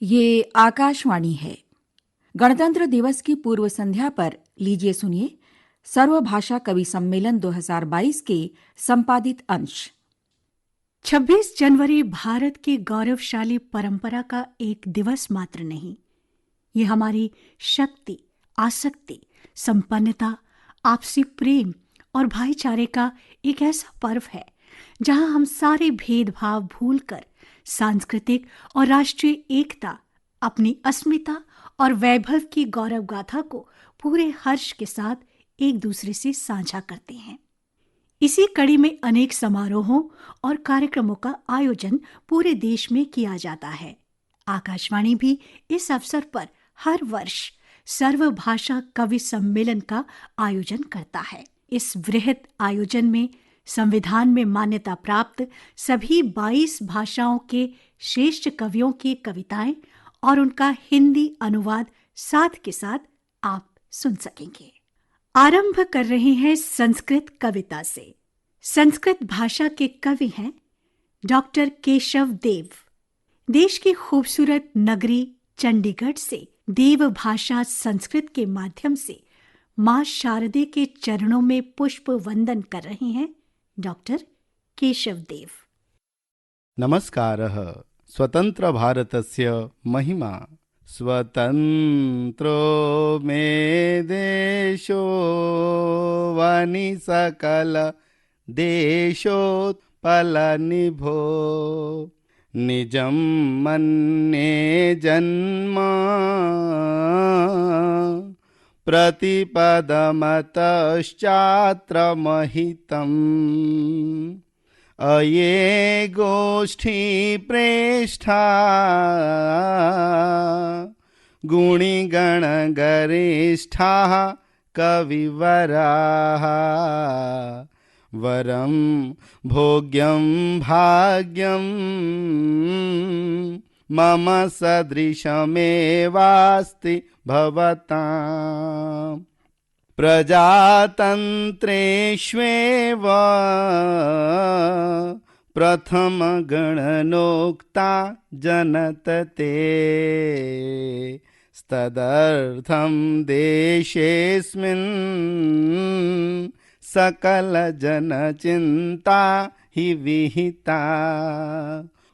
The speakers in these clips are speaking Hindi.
ये आकाशवाणी है। गणतंत्र दिवस की पूर्व संध्या पर लीजिए सुनिए सर्वभाषा कवि सम्मेलन 2022 के संपादित अंश। 26 जनवरी भारत की गौरवशाली परंपरा का एक दिवस मात्र नहीं, ये हमारी शक्ति, आसक्ति, संपन्नता, आपसी प्रेम और भाईचारे का एक ऐसा पर्व है जहां हम सारे भेदभाव भूलकर सांस्कृतिक और राष्ट्रीय एकता, अपनी अस्मिता और वैभव की गौरव गाथा को पूरे हर्ष के साथ एक दूसरे से साझा करते हैं। इसी कड़ी में अनेक समारोहों और कार्यक्रमों का आयोजन पूरे देश में किया जाता है। आकाशवाणी भी इस अवसर पर हर वर्ष सर्वभाषा कवि सम्मेलन का आयोजन करता है। इस वृहद आयोजन में संविधान में मान्यता प्राप्त सभी 22 भाषाओं के श्रेष्ठ कवियों की कविताएं और उनका हिंदी अनुवाद साथ के साथ आप सुन सकेंगे। आरंभ कर रहे हैं संस्कृत कविता से। संस्कृत भाषा के कवि हैं डॉक्टर केशव देव। देश की खूबसूरत नगरी चंडीगढ़ से देव भाषा संस्कृत के माध्यम से मां शारदे के चरणों में पुष्प वंदन कर रहे हैं डॉक्टर केशव देव। नमस्कारः। स्वतंत्र भारतस्य महिमा। स्वतंत्रो मे देशो वानि सकल देशोत्पलनिभो निजं मन्ये जन्म प्रतिपदमतश्चात्र महितम् अये गोष्ठी प्रेष्ठा गुणिगणगरिष्ठाः कविवराः वरं भोग्यं भाग्यं मम सदृशमेवास्ति भवताम् प्रजातन्त्रेष्वेव प्रथमगणनोक्ता जनतते तदर्थं देशेऽस्मिन् सकलजनचिन्ता हि विहिता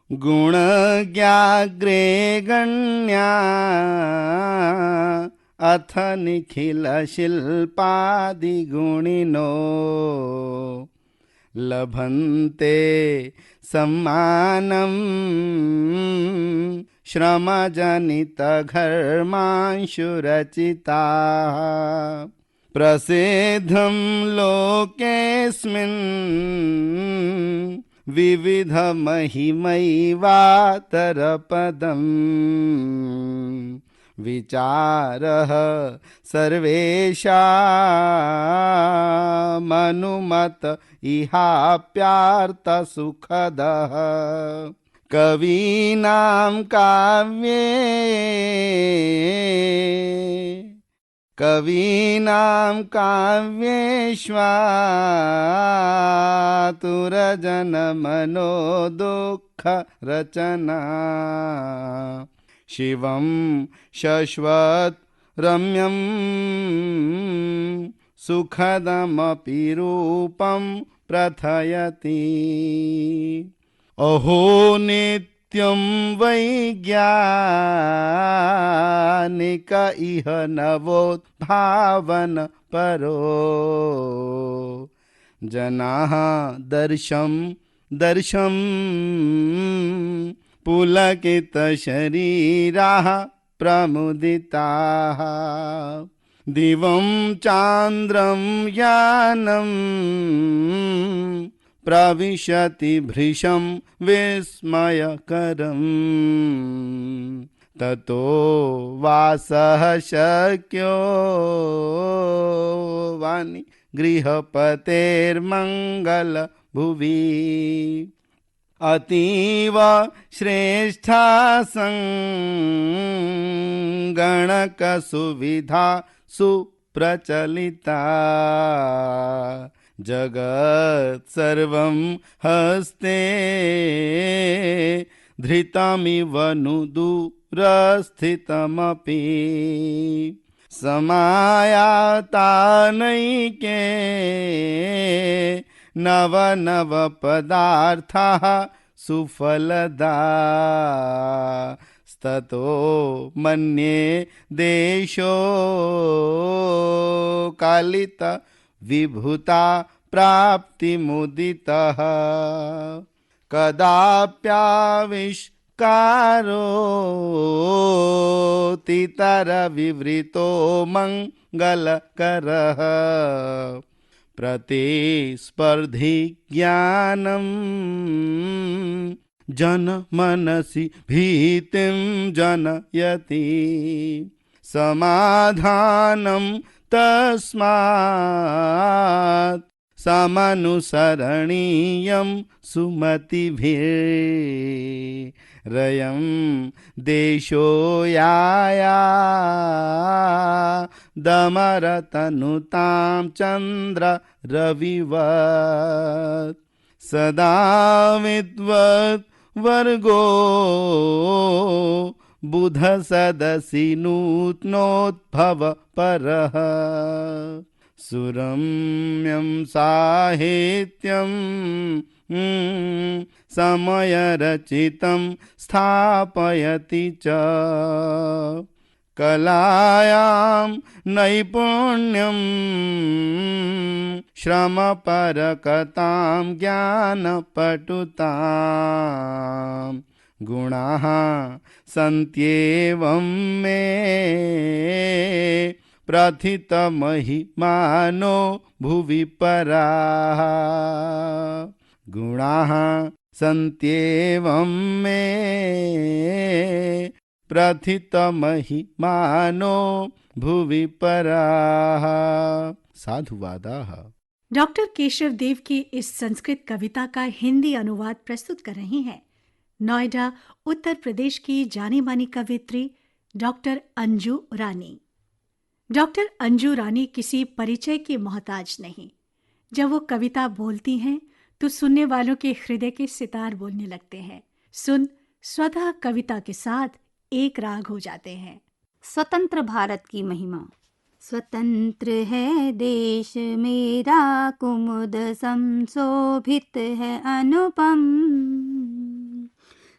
गुणज्ञाग्रे गण्या अथ निखिलशिल्पादिगुणिनो लभन्ते सम्मानं श्रमजनितघर्मांशुरचिताः प्रसिद्धं लोकेऽस्मिन् विविधमहिमैवातरपदम् विचारः सर्वेषामनुमत इहाप्यार्थसुखदः कवीनां काव्येष्वातुरजनमनो दुःखरचना शिवं शश्वत रम्यं सुखदमपि रूपं प्रथयति अहो नित्यं वैज्ञानिक इह नवोद्भावन परो जनाः दर्शं पुलकितशरीराः प्रमुदिताः दिवं चान्द्रं यानं प्रविशति भृशं विस्मयकरम् ततो वासः शक्यो वानि गृहपतेर्मङ्गल भुवि अतीव श्रेष्ठा संगणक सुविधा सुप्रचलिता जगत् सर्वं हस्ते धृतमिव नु प्रस्थितमपि समायाता नैके नव नव पदार्थाः सुफलदा ततो मन्ये देशो कालित विभूता प्राप्तिमुदितः कदाप्याविष्कारोऽतितरविवृतो मङ्गलकरः प्रतिस्पर्धी ज्ञानम् जनमनसि भीतिं जनयति समाधानं तस्मात् समनुसरणीयं सुमतिभिरयं देशो यायादमरतनुतां चन्द्र रविवत् सदा विद्वत् वर्गो बुध सदसि नूत्नोद्भव परः सुरम्यं साहित्यं समयरचितं स्थापयति च कलायां नैपुण्यं श्रमपरकतां ज्ञानपटुतां गुणाः सन्त्येवं मे प्रथितमहिमानो भुवि पराः गुणाः सन्त्येवं मे प्रथितमहिमानो भुवि पराः। साधुवादाः। डॉक्टर केशव देव की इस संस्कृत कविता का हिंदी अनुवाद प्रस्तुत कर रही हैं नोएडा उत्तर प्रदेश की जानी मानी कवित्री डॉक्टर अंजू रानी। डॉक्टर अंजू रानी किसी परिचय की मोहताज नहीं। जब वो कविता बोलती हैं तो सुनने वालों के हृदय के सितार बोलने लगते हैं। सुन स्वतः कविता के साथ एक राग हो जाते हैं। स्वतंत्र भारत की महिमा। स्वतंत्र है देश मेरा, कुमुद संशोभित है अनुपम।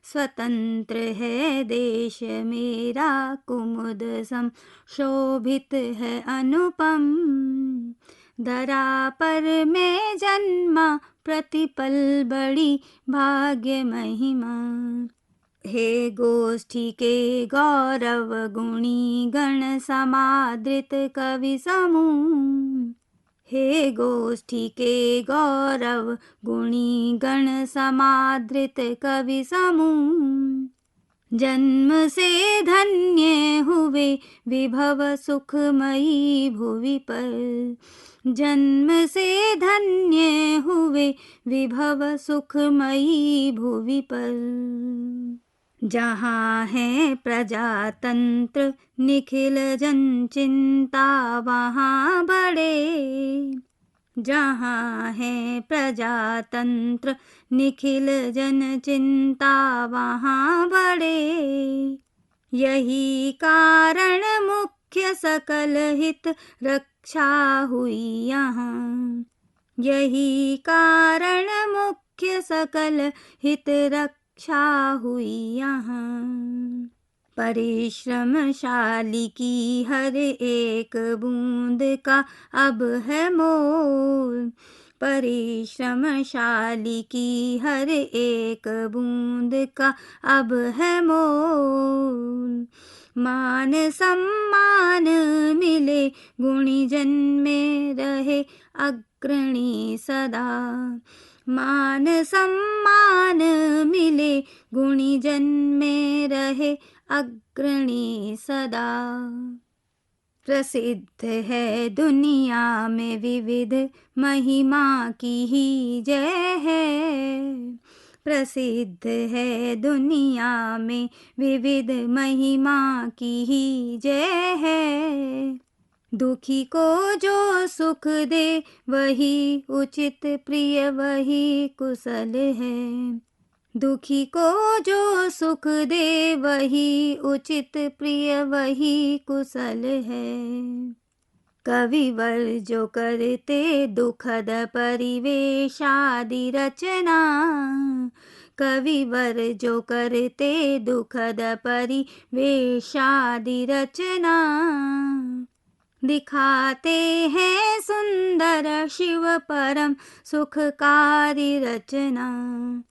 स्वतंत्र है देश मेरा, कुमुद संशोभित है अनुपम। धरा पर मैं जन्मा, प्रतिपल बड़ी भाग्य महिमा। हे गोष्ठी के गौरव गुणी गण समादृत कवि समूह। हे गोष्ठी के गौरव गुणी गण समादृत कवि समूह। जन्म से धन्य हुए विभव सुखमयी भुवि पर। जन्म से धन्य हुए विभव सुखमयी भुवि पर। जहाँ है प्रजातंत्र निखिल जन चिंता वहाँ बड़े। जहाँ है प्रजातंत्र निखिल जन चिंता वहाँ बड़े। यही कारण मुख्य सकल हित रक्षा हुई यहाँ। यही कारण मुख्य सकल हित रक्षा हुई यहाँ। परिश्रमशाली की हर एक बूंद का अब है मोल। परिश्रमशाली की हर एक बूंद का अब है मोल। मान सम्मान मिले गुणीजन में रहे अग्रणी सदा। मान सम्मान मिले गुणीजन में रहे अग्रणी सदा। प्रसिद्ध है दुनिया में विविध महिमा की ही जय है। प्रसिद्ध है दुनिया में विविध महिमा की ही जय है। दुखी को जो सुख दे वही उचित प्रिय वही कुशल है। दुखी को जो सुख दे वही उचित, प्रिय वही कुशल है। कविवर जो करते दुखद परिवेश आदि रचना, कविवर जो करते दुखद परिवेश आदि रचना, दिखाते हैं सुंदर शिव परम सुखकारी रचना,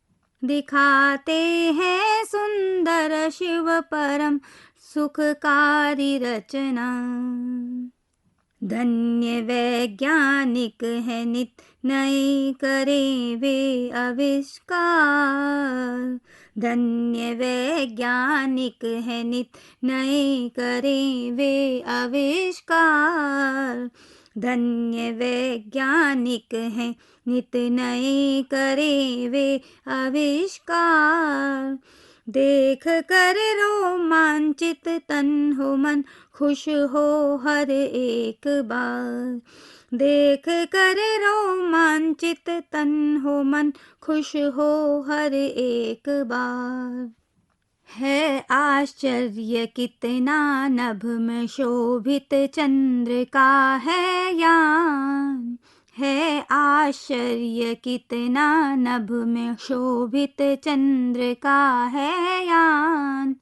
दिखाते हैं सुंदर शिव परम सुखकारी रचना। धन्य वैज्ञानिक है नित नए करें वे आविष्कार, धन्य वैज्ञानिक है नित नए करें वे आविष्कार, धन्य वैज्ञानिक है नित नए करें वे आविष्कार। देख कर रोमांचित तन हो मन खुश हो हर एक बार, देख कर रोमांचित तन हो मन खुश हो हर एक बार। है आश्चर्य कितना नभ में शोभित चंद्र का है यान, है आश्चर्य कितना नभ में शोभित चंद्र का है यान।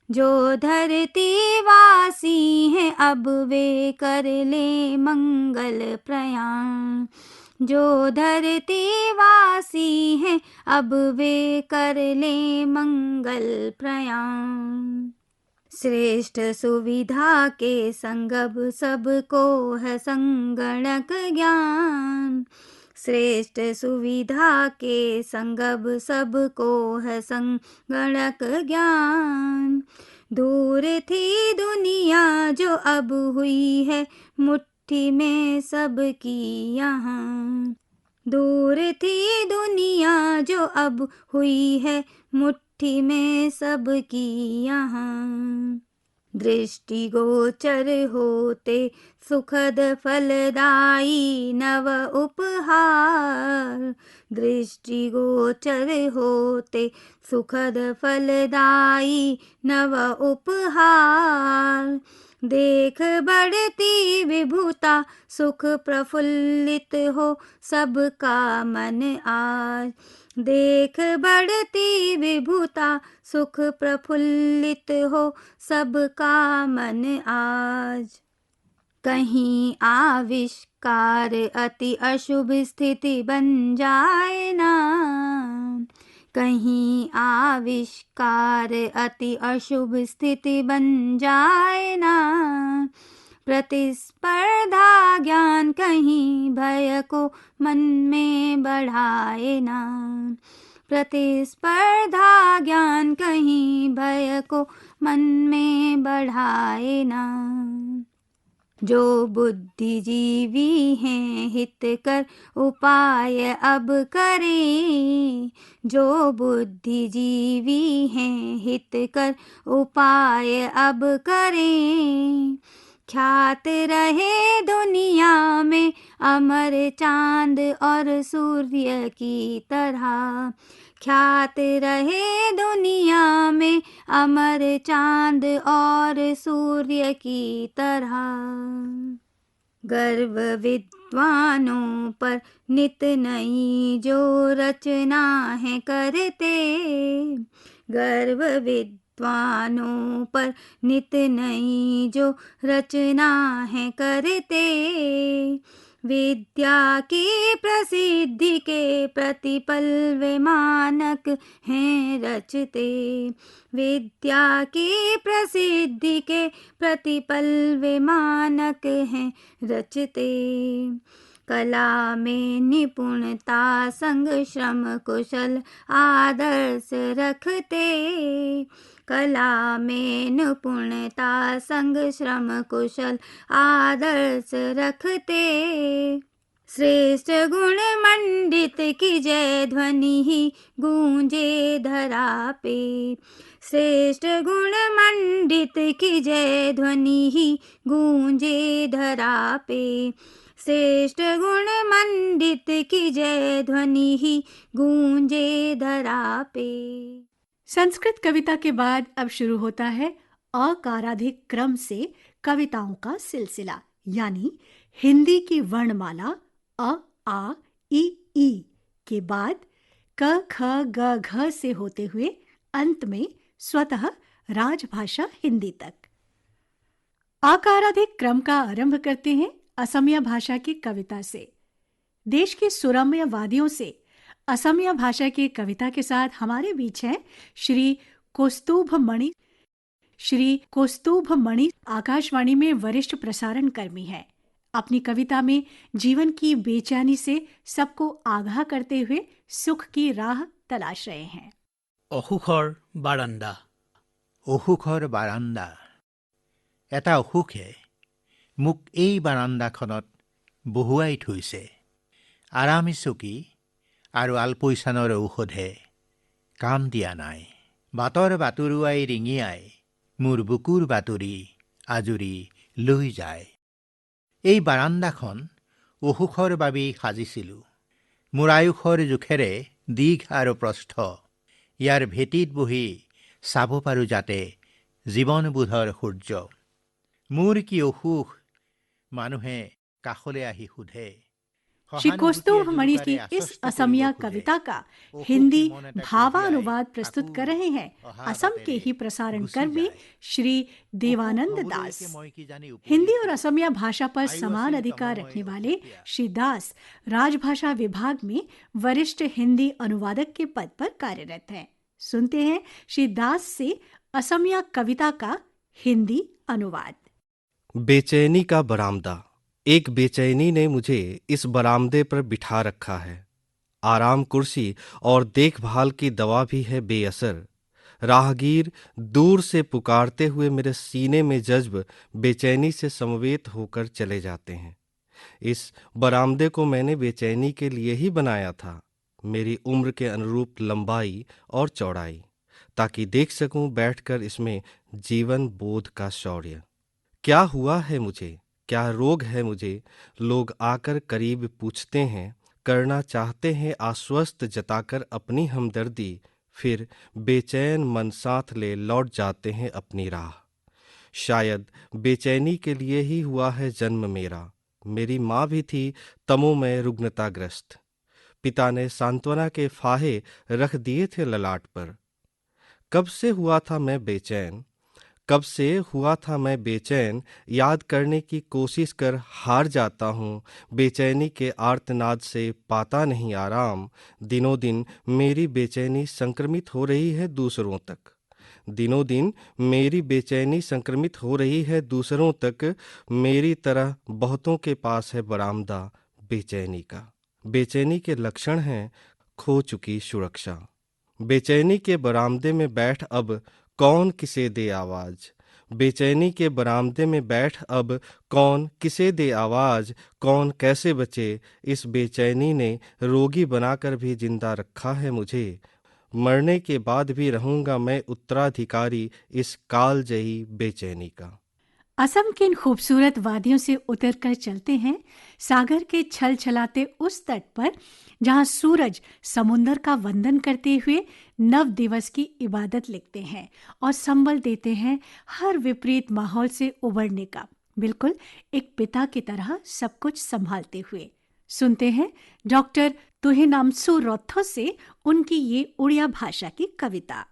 जो धरती वासी हैं अब वे कर ले मंगल प्रयाण, जो धरती वासी हैं अब वे कर ले मंगल प्रयाण। श्रेष्ठ सुविधा के संगब सबको है संगणक ज्ञान, श्रेष्ठ सुविधा के संगब सबको है संगणक ज्ञान। दूर थी दुनिया जो अब हुई है मुट्ठी में सबकी यहाँ, दूर थी दुनिया जो अब हुई है मुट्ठी में सबकी यहाँ। दृष्टि गोचर होते सुखद फलदायी नव उपहार, दृष्टि गोचर होते सुखद फलदायी नव उपहार। देख बढ़ती विभुता सुख प्रफुल्लित हो सबका मन आज, देख बढ़ती विभुता सुख प्रफुल्लित हो सबका मन आज। कहीं आविष्कार अति अशुभ स्थिति बन जाए ना, कहीं आविष्कार अति अशुभ स्थिति बन जाए ना। प्रतिस्पर्धा ज्ञान कहीं भय को मन में बढ़ाए ना, प्रतिस्पर्धा ज्ञान कहीं भय को मन में बढ़ाए ना। जो बुद्धिजीवी हैं हित कर उपाय अब करें, जो बुद्धिजीवी हैं हित कर उपाय अब करें। ख्यात रहे दुनिया में अमर चांद और सूर्य की तरह, ख्यात रहे दुनिया में अमर चांद और सूर्य की तरह। गर्व विद्वानों पर नित नई जो रचना है करते, गर्व विद्वानों पर नित नई जो रचना है करते। विद्या की प्रसिद्धि के प्रतिपल वे मानक हैं रचते, विद्या की प्रसिद्धि के प्रतिपल वे मानक हैं रचते। कला में निपुणता संग श्रम कुशल आदर्श रखते, कला में निपुणता संग श्रम कुशल आदर्श रखते। श्रेष्ठ गुण मंडित की जय ध्वनि ही गूंजे धरा पे, श्रेष्ठ गुण मंडित की जय ध्वनि ही गूंजे धरा पे। श्रेष्ठ गुण मंडित की जय ध्वनि ही गूंजे धरा पे। संस्कृत कविता के बाद अब शुरू होता है अकाराधिक क्रम से कविताओं का सिलसिला, यानी हिंदी की वर्णमाला अ, आ, ई के बाद क, ख, ग, घ से होते हुए अंत में स्वतः राजभाषा हिंदी तक। आकाराधिक क्रम का आरंभ करते हैं असमिया भाषा की कविता से। देश के सुरम्य वादियों से असमिया भाषा की कविता के साथ हमारे बीच हैं श्री कौस्तुभ मणि आकाशवाणी में वरिष्ठ प्रसारण कर्मी हैं। अपनी कविता में जीवन की बेचैनी से सबको आगाह करते हुए सुख की राह तलाश रहे हैं। অসুখৰ বাৰান্দা। অসুখৰ বাৰান্দা। এটা অসুখে মোক এই বাৰান্দাখনত বহুৱাই থৈছে। আৰামী চকী আৰু আলপৈচানৰ ঔষধে কাম দিয়া নাই। বাটৰ বাটৰুৱাই ৰিঙিয়াই মোৰ বুকুৰ বাতৰি আজৰি লৈ যায়। এই বাৰান্দাখন অসুখৰ বাবেই সাজিছিলোঁ। মোৰ আয়ুসৰ জোখেৰে দীঘ আৰু প্ৰস্থ। ইয়াৰ ভেটিত বহি চাব পাৰোঁ যাতে জীৱনবোধৰ সূৰ্য। মোৰ কি অসুখ মানুহে কাষলৈ আহি সোধে। श्री कौस्तुभ मणि की इस असमिया कविता का हिंदी भावानुवाद प्रस्तुत कर रहे हैं असम के ही प्रसारण कर्मी श्री देवानंद दास। हिंदी और असमिया भाषा पर समान अधिकार रखने वाले श्री दास राजभाषा विभाग में वरिष्ठ हिंदी अनुवादक के पद पर कार्यरत हैं। सुनते हैं श्री दास से असमिया कविता का हिंदी अनुवाद। बेचैनी का बरामदा। एक बेचैनी ने मुझे इस बरामदे पर बिठा रखा है। आराम कुर्सी और देखभाल की दवा भी है बेअसर। राहगीर दूर से पुकारते हुए मेरे सीने में जज्ब बेचैनी से समवेत होकर चले जाते हैं। इस बरामदे को मैंने बेचैनी के लिए ही बनाया था, मेरी उम्र के अनुरूप लंबाई और चौड़ाई, ताकि देख सकूं बैठकर इसमें जीवन बोध का शौर्य। क्या हुआ है मुझे, क्या रोग है मुझे, लोग आकर करीब पूछते हैं, करना चाहते हैं आश्वस्त जताकर अपनी हमदर्दी, फिर बेचैन मन साथ ले लौट जाते हैं अपनी राह। शायद बेचैनी के लिए ही हुआ है जन्म मेरा। मेरी माँ भी थी तमोमय रुग्णताग्रस्त। पिता ने सांत्वना के फाहे रख दिए थे ललाट पर। कब से हुआ था मैं बेचैन, कब से हुआ था मैं बेचैन, याद करने की कोशिश कर हार जाता हूँ। बेचैनी के आर्तनाद से पाता नहीं आराम। दिनों दिन मेरी बेचैनी संक्रमित हो रही है दूसरों तक। दिनों दिन मेरी बेचैनी संक्रमित हो रही है दूसरों तक। मेरी तरह बहुतों के पास है बरामदा बेचैनी का। बेचैनी के लक्षण हैं खो चुकी सुरक्षा। बेचैनी के बरामदे में बैठ अब कौन किसे दे आवाज। बेचैनी के बरामदे में बैठ अब कौन किसे दे आवाज। कौन कैसे बचे, इस बेचैनी ने रोगी बनाकर भी जिंदा रखा है मुझे। मरने के बाद भी रहूंगा मैं उत्तराधिकारी इस कालजयी बेचैनी का। असम के इन खूबसूरत वादियों से उतरकर चलते हैं सागर के छल छलाते उस तट पर, जहां सूरज समुंदर का वंदन करते हुए नव दिवस की इबादत लिखते हैं और संबल देते हैं हर विपरीत माहौल से उबरने का, बिल्कुल एक पिता की तरह सब कुछ संभालते हुए। सुनते हैं डॉक्टर तुहिनामसु रथ से उनकी ये उड़िया भाषा की कविता।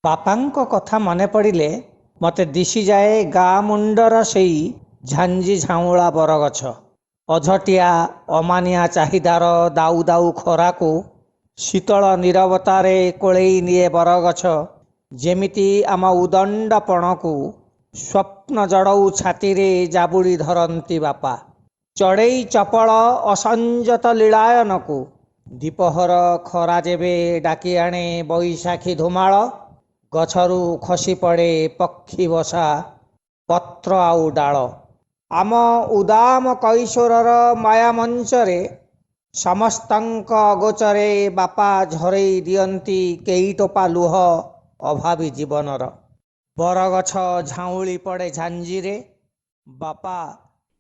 बापांको कथा मने पड़िले मते दिशी जाए गाँ मुंडर सेई झांजी झाउला बरगछ। अझटिया अमानिया चाहिदार दाउ दाउ खरा को शीतल नीरवतारे कोळेई निये बरगछ। जेमिति आम उदंडपण को स्वप्न जड़ऊ छाती रे जाबुड़ी धरती बापा। चढ़ई चपल असंजत लीलायन को दीपहर खरा जेबे डाकी आणे बैशाखी धुमाळ। गछरू खसी पड़े पक्षी बसा पत्र आउ डाल। आम उदाम कैशोरर माया मंचरे समस्तंक अगोचरे बापा झरई दियंती केई टोपा लुह अभावी जीवनर। बरगछ झाउली पड़े झांजीरे बापा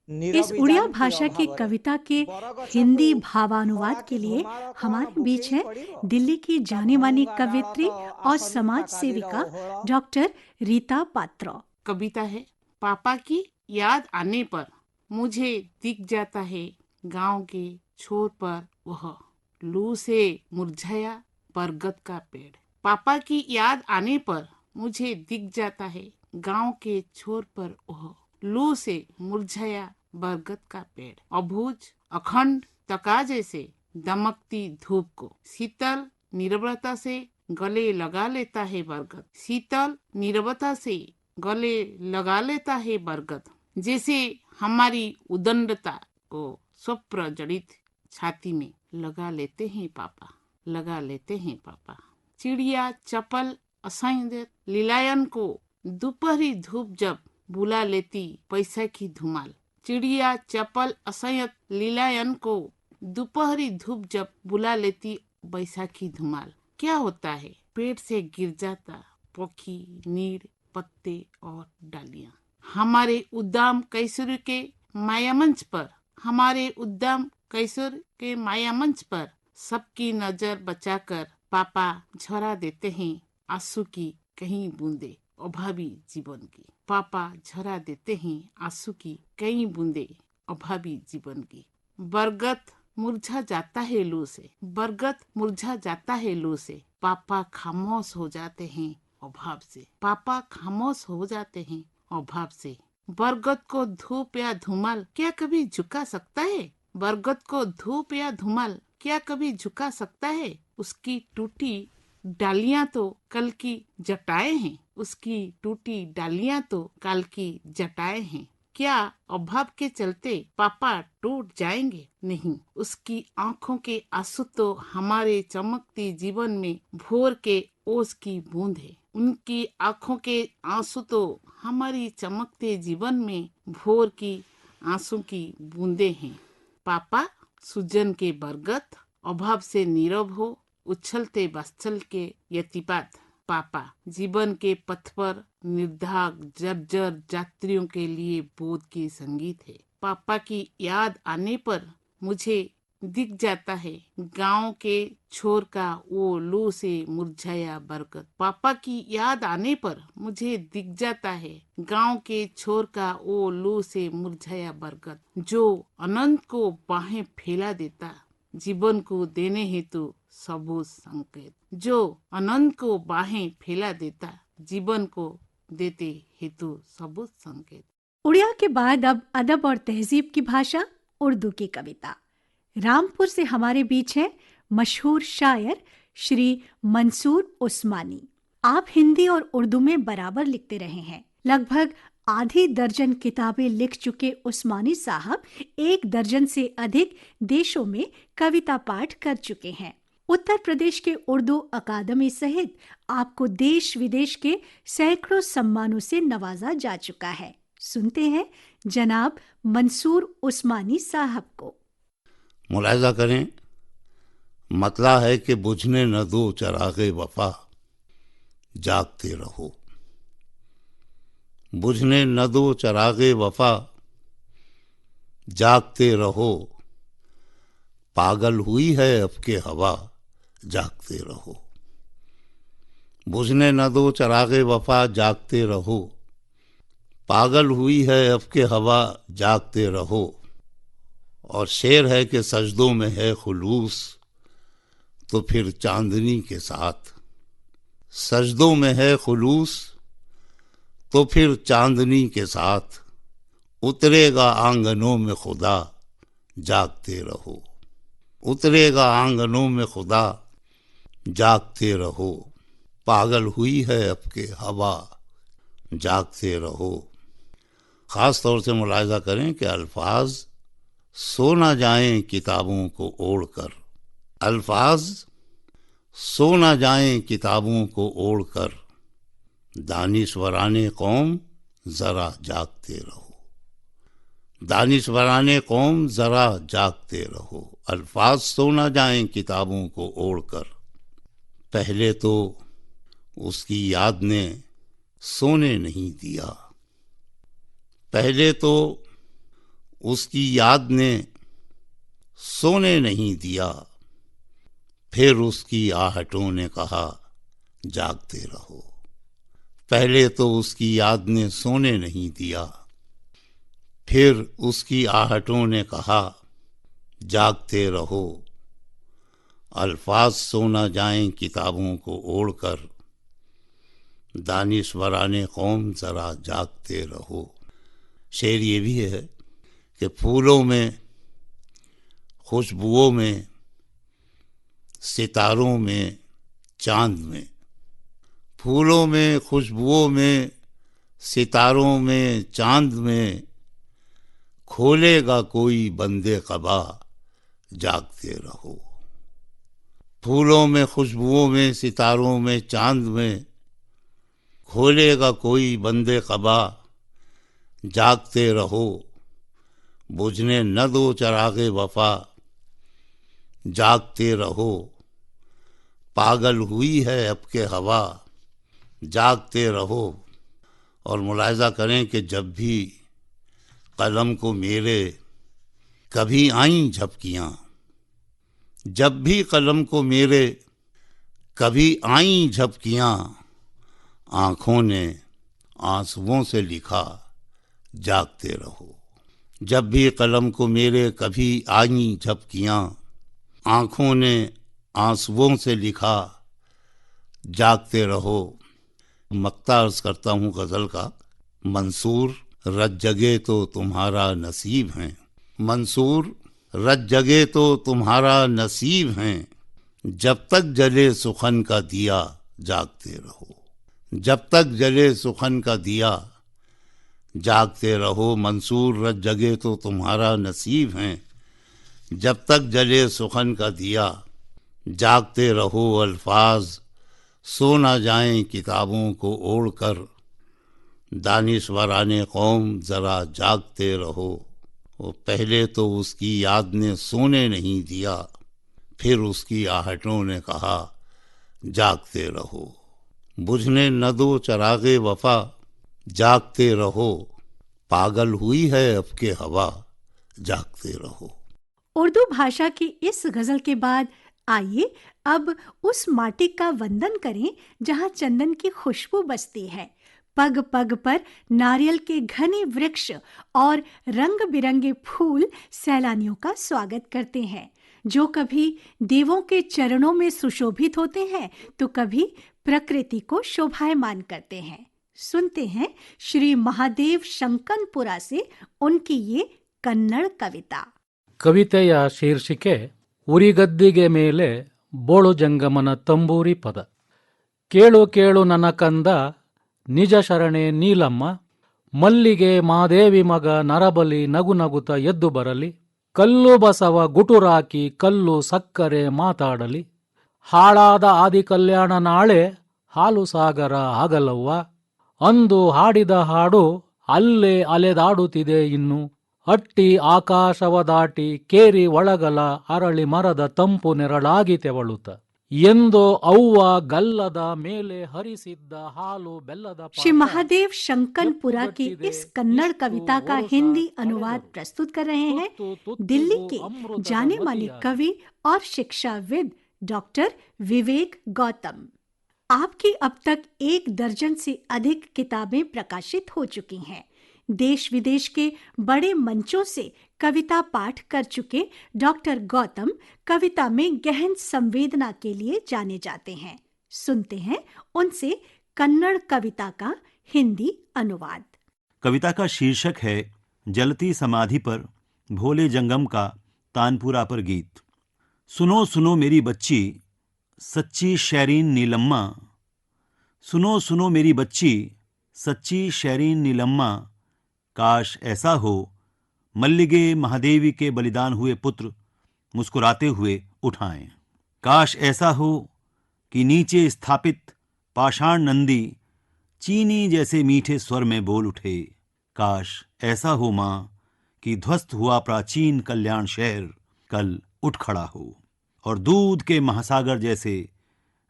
इस उड़िया भाषा की कविता के हिंदी भावानुवाद के लिए हमारे बीच है दिल्ली की जानी मानी कवित्री और समाज सेविका डॉक्टर रीता पात्रा। कविता है। पापा की याद आने पर मुझे दिख जाता है गांव के छोर पर वह लू से मुरझाया बरगद का पेड़। पापा की याद आने पर मुझे दिख जाता है गांव के छोर पर वह लू से मुरझाया बरगद का पेड़। अबूझ अखंड तकाजे से दमकती धूप को शीतल नीरवता से गले लगा लेता है बरगद। शीतल नीरवता से गले लगा लेता है बरगद। जैसे हमारी उदंडता को स्वप्रजड़ित छाती में लगा लेते हैं पापा, लगा लेते हैं पापा। चिड़िया चपल असंयत लीलायन को दोपहरी धूप जब बुला लेती बैसाखी धुमाल। चिड़िया चपल असंयत लीलायन को दोपहरी धूप जब बुला लेती बैसाखी धुमाल। क्या होता है? पेड़ से गिर जाता पौखी नीड़ पत्ते और डालियां। हमारे उद्दाम कैशोर के मायामंच पर, हमारे उद्दाम कैशोर के मायामंच पर सबकी नजर बचाकर पापा झरा देते हैं आंसू की कहीं बूंदे अभावी जीवन की। पापा झरा देते हैं आंसू की कई बूंदे अभावी जीवन की। बरगद मुरझा जाता है लू से, बरगद मुरझा जाता है लू से। पापा खामोश हो जाते हैं अभाव से, पापा खामोश हो जाते हैं अभाव से। बरगद को धूप या धुमाल क्या कभी झुका सकता है? बरगद को धूप या धुमाल क्या कभी झुका सकता है? उसकी टूटी डालियां तो कल की जटाएं हैं, उसकी टूटी डालियां तो कल की जटाएं हैं। क्या अभाव के चलते पापा टूट जाएंगे? नहीं, उसकी आंखों के आंसू तो हमारे चमकती जीवन में भोर के ओस की बूंद है। उनकी आंखों के आंसू तो हमारी चमकते जीवन में भोर की आंसू की बूंदे हैं। पापा सुजन के बरगद अभाव से नीरव हो उछलते बस्चल के यतिपात। पापा जीवन के पथ पर निर्धाक जर्जर यात्रियों के लिए बोध की संगीत है। पापा की याद आने पर मुझे दिख जाता है गांव के छोर का वो लू से मुरझाया बरगद। पापा की याद आने पर मुझे दिख जाता है गांव के छोर का वो लू से मुरझाया बरगद, जो अनंत को बाहें फैला देता जीवन को देने हेतु सबूत संकेत, जो अनंत को बाहें फैला देता जीवन को देते हेतु सबूत संकेत। उड़िया के बाद अब अदब और तहजीब की भाषा उर्दू की कविता। रामपुर से हमारे बीच है मशहूर शायर श्री मंसूर उस्मानी। आप हिंदी और उर्दू में बराबर लिखते रहे हैं। लगभग आधी दर्जन किताबें लिख चुके उस्मानी साहब 1 दर्जन से अधिक देशों में कविता पाठ कर चुके हैं। उत्तर प्रदेश के उर्दू अकादमी सहित आपको देश विदेश के सैकड़ों सम्मानों से नवाजा जा चुका है। सुनते हैं जनाब मंसूर उस्मानी साहब को। मुलाहिजा करें, मतला है कि बुझने न दो चरागे वफा, जागते रहो। बुझने न दो चरागे वफा, जागते रहो। पागल हुई है अब के हवा, जागते रहो। बुझने न दो चरागे वफा, जागते रहो। पागल हुई है अब के हवा, जागते रहो। और शेर है कि सजदों में है खुलूस, तो फिर चांदनी के साथ। सजदों में है खुलूस, तो फिर चांदनी के साथ। उतरेगा आंगनों में खुदा, जागते रहो। उतरेगा आंगनों में खुदा, जागते रहो। पागल हुई है अब के हवा, जागते रहो। ख़ास तौर से मुलाहिजा करें कि अल्फाज सो ना जाएं किताबों को ओढ़कर। अल्फाज सो ना जाएं किताबों को ओढ़कर। दानिशवराने कौम ज़रा जागते रहो। दानिशवराने कौम ज़रा जागते रहो। अल्फाज सो ना जाएं किताबों को ओढ़कर। पहले तो उसकी याद ने सोने नहीं दिया। पहले तो उसकी याद ने सोने नहीं दिया, फिर उसकी आहटों ने कहा जागते रहो। पहले तो उसकी याद ने सोने नहीं दिया, फिर उसकी आहटों ने कहा जागते रहो। अल्फाज सो न जाएं किताबों को ओढ़कर, दानिशवराने कौम जरा जागते रहो। शेर ये भी है कि फूलों में, खुशबुओं में, सितारों में, चांद में, फूलों में, खुशबुओं में, सितारों में, चांद में, खोलेगा कोई बंदे क़बा जागते रहो। फूलों में, खुशबुओं में, सितारों में, चांद में, खोलेगा कोई बंदे क़बा जागते रहो। बुझने न दो चरागे वफा जागते रहो। पागल हुई है अब के हवा जागते रहो। और मुलाहिज़ा करें कि जब भी कलम को मेरे कभी आईं झपकियाँ, जब भी कलम को मेरे कभी आईं झपकियाँ, आँखों ने आंसुओं से लिखा जागते रहो। जब भी कलम को मेरे कभी आईं झपकियाँ, आँखों ने आंसुओं से लिखा जागते रहो। मक्ता अर्ज करता हूँ गज़ल का। मंसूर रज जगे तो तुम्हारा नसीब है, मंसूर रज जगे तो तुम्हारा नसीब है, जब तक जले सुखन का दिया जागते रहो। जब तक जले सुखन का दिया जागते रहो। मंसूर रज जगे तो तुम्हारा नसीब है, जब तक जले सुखन का दिया जागते रहो। अल्फाज सो ना जाएं किताबों को ओढ़कर, दानिशवराने कौम ज़रा जागते रहो। वो पहले तो उसकी याद ने सोने नहीं दिया, फिर उसकी आहटों ने कहा जागते रहो। बुझने न दो चरागे वफा जागते रहो। पागल हुई है अब के हवा जागते रहो। उर्दू भाषा की इस गजल के बाद आइए अब उस माटी का वंदन करें जहां चंदन की खुशबू बसती है। पग पग पर नारियल के घने वृक्ष और रंग बिरंगे फूल सैलानियों का स्वागत करते हैं, जो कभी देवों के चरणों में सुशोभित होते हैं तो कभी प्रकृति को शोभायमान करते हैं। सुनते हैं श्री महादेव शंकनपुरा से उनकी ये कन्नड़ कविता। ಕವಿತೆಯ ಶೀರ್ಷಿಕೆ ಉರಿಗದ್ದಿಗೆ ಮೇಲೆ ಬೋಳು ಜಂಗಮನ ತಂಬೂರಿ ಪದ. ಕೇಳು ಕೇಳು ನನ್ನ ಕಂದ ನಿಜ ಶರಣೆ ನೀಲಮ್ಮ, ಮಲ್ಲಿಗೆ ಮಾದೇವಿ ಮಗ ನರಬಲಿ ನಗು ನಗುತ ಎದ್ದು ಬರಲಿ, ಕಲ್ಲು ಬಸವ ಗುಟುರಾಕಿ ಕಲ್ಲು ಸಕ್ಕರೆ ಮಾತಾಡಲಿ, ಹಾಳಾದ ಆದಿ ಕಲ್ಯಾಣ ನಾಳೆ ಹಾಲು ಸಾಗರ ಆಗಲವ್ವ, ಅಂದು ಹಾಡಿದ ಹಾಡು ಅಲ್ಲೇ ಅಲೆದಾಡುತ್ತಿದೆ ಇನ್ನು, ಅಟ್ಟಿ ಆಕಾಶವ ದಾಟಿ ಕೇರಿ ಒಳಗಲ ಅರಳಿ ಮರದ ತಂಪು ನೆರಳಾಗಿ ತೆವಳುತ್ತ, ಎಂದೋ ಅವ್ವ ಗಲ್ಲದ ಮೇಲೆ ಹರಿಸಿದ್ದ ಹಾಲು ಬೆಲ್ಲದ श्री महादेव शंकनपुरा की इस कन्नड़ कविता का हिंदी अनुवाद प्रस्तुत कर रहे हैं दिल्ली के जाने माने कवि और शिक्षाविद डॉक्टर विवेक गौतम। आपकी अब तक 1 दर्जन से अधिक किताबें प्रकाशित हो चुकी हैं। देश विदेश के बड़े मंचों से कविता पाठ कर चुके डॉक्टर गौतम कविता में गहन संवेदना के लिए जाने जाते हैं। सुनते हैं उनसे कन्नड़ कविता का हिंदी अनुवाद। कविता का शीर्षक है जलती समाधि पर भोले जंगम का तानपुरा पर गीत। सुनो सुनो मेरी बच्ची सच्ची शैरीन नीलम्मा, सुनो सुनो मेरी बच्ची सच्ची शैरीन नीलम्मा, काश ऐसा हो मल्लिगे महादेवी के बलिदान हुए पुत्र मुस्कुराते हुए उठाएं। काश ऐसा हो कि नीचे स्थापित पाषाण नंदी चीनी जैसे मीठे स्वर में बोल उठे। काश ऐसा हो मां कि ध्वस्त हुआ प्राचीन कल्याण शहर कल उठ खड़ा हो और दूध के महासागर जैसे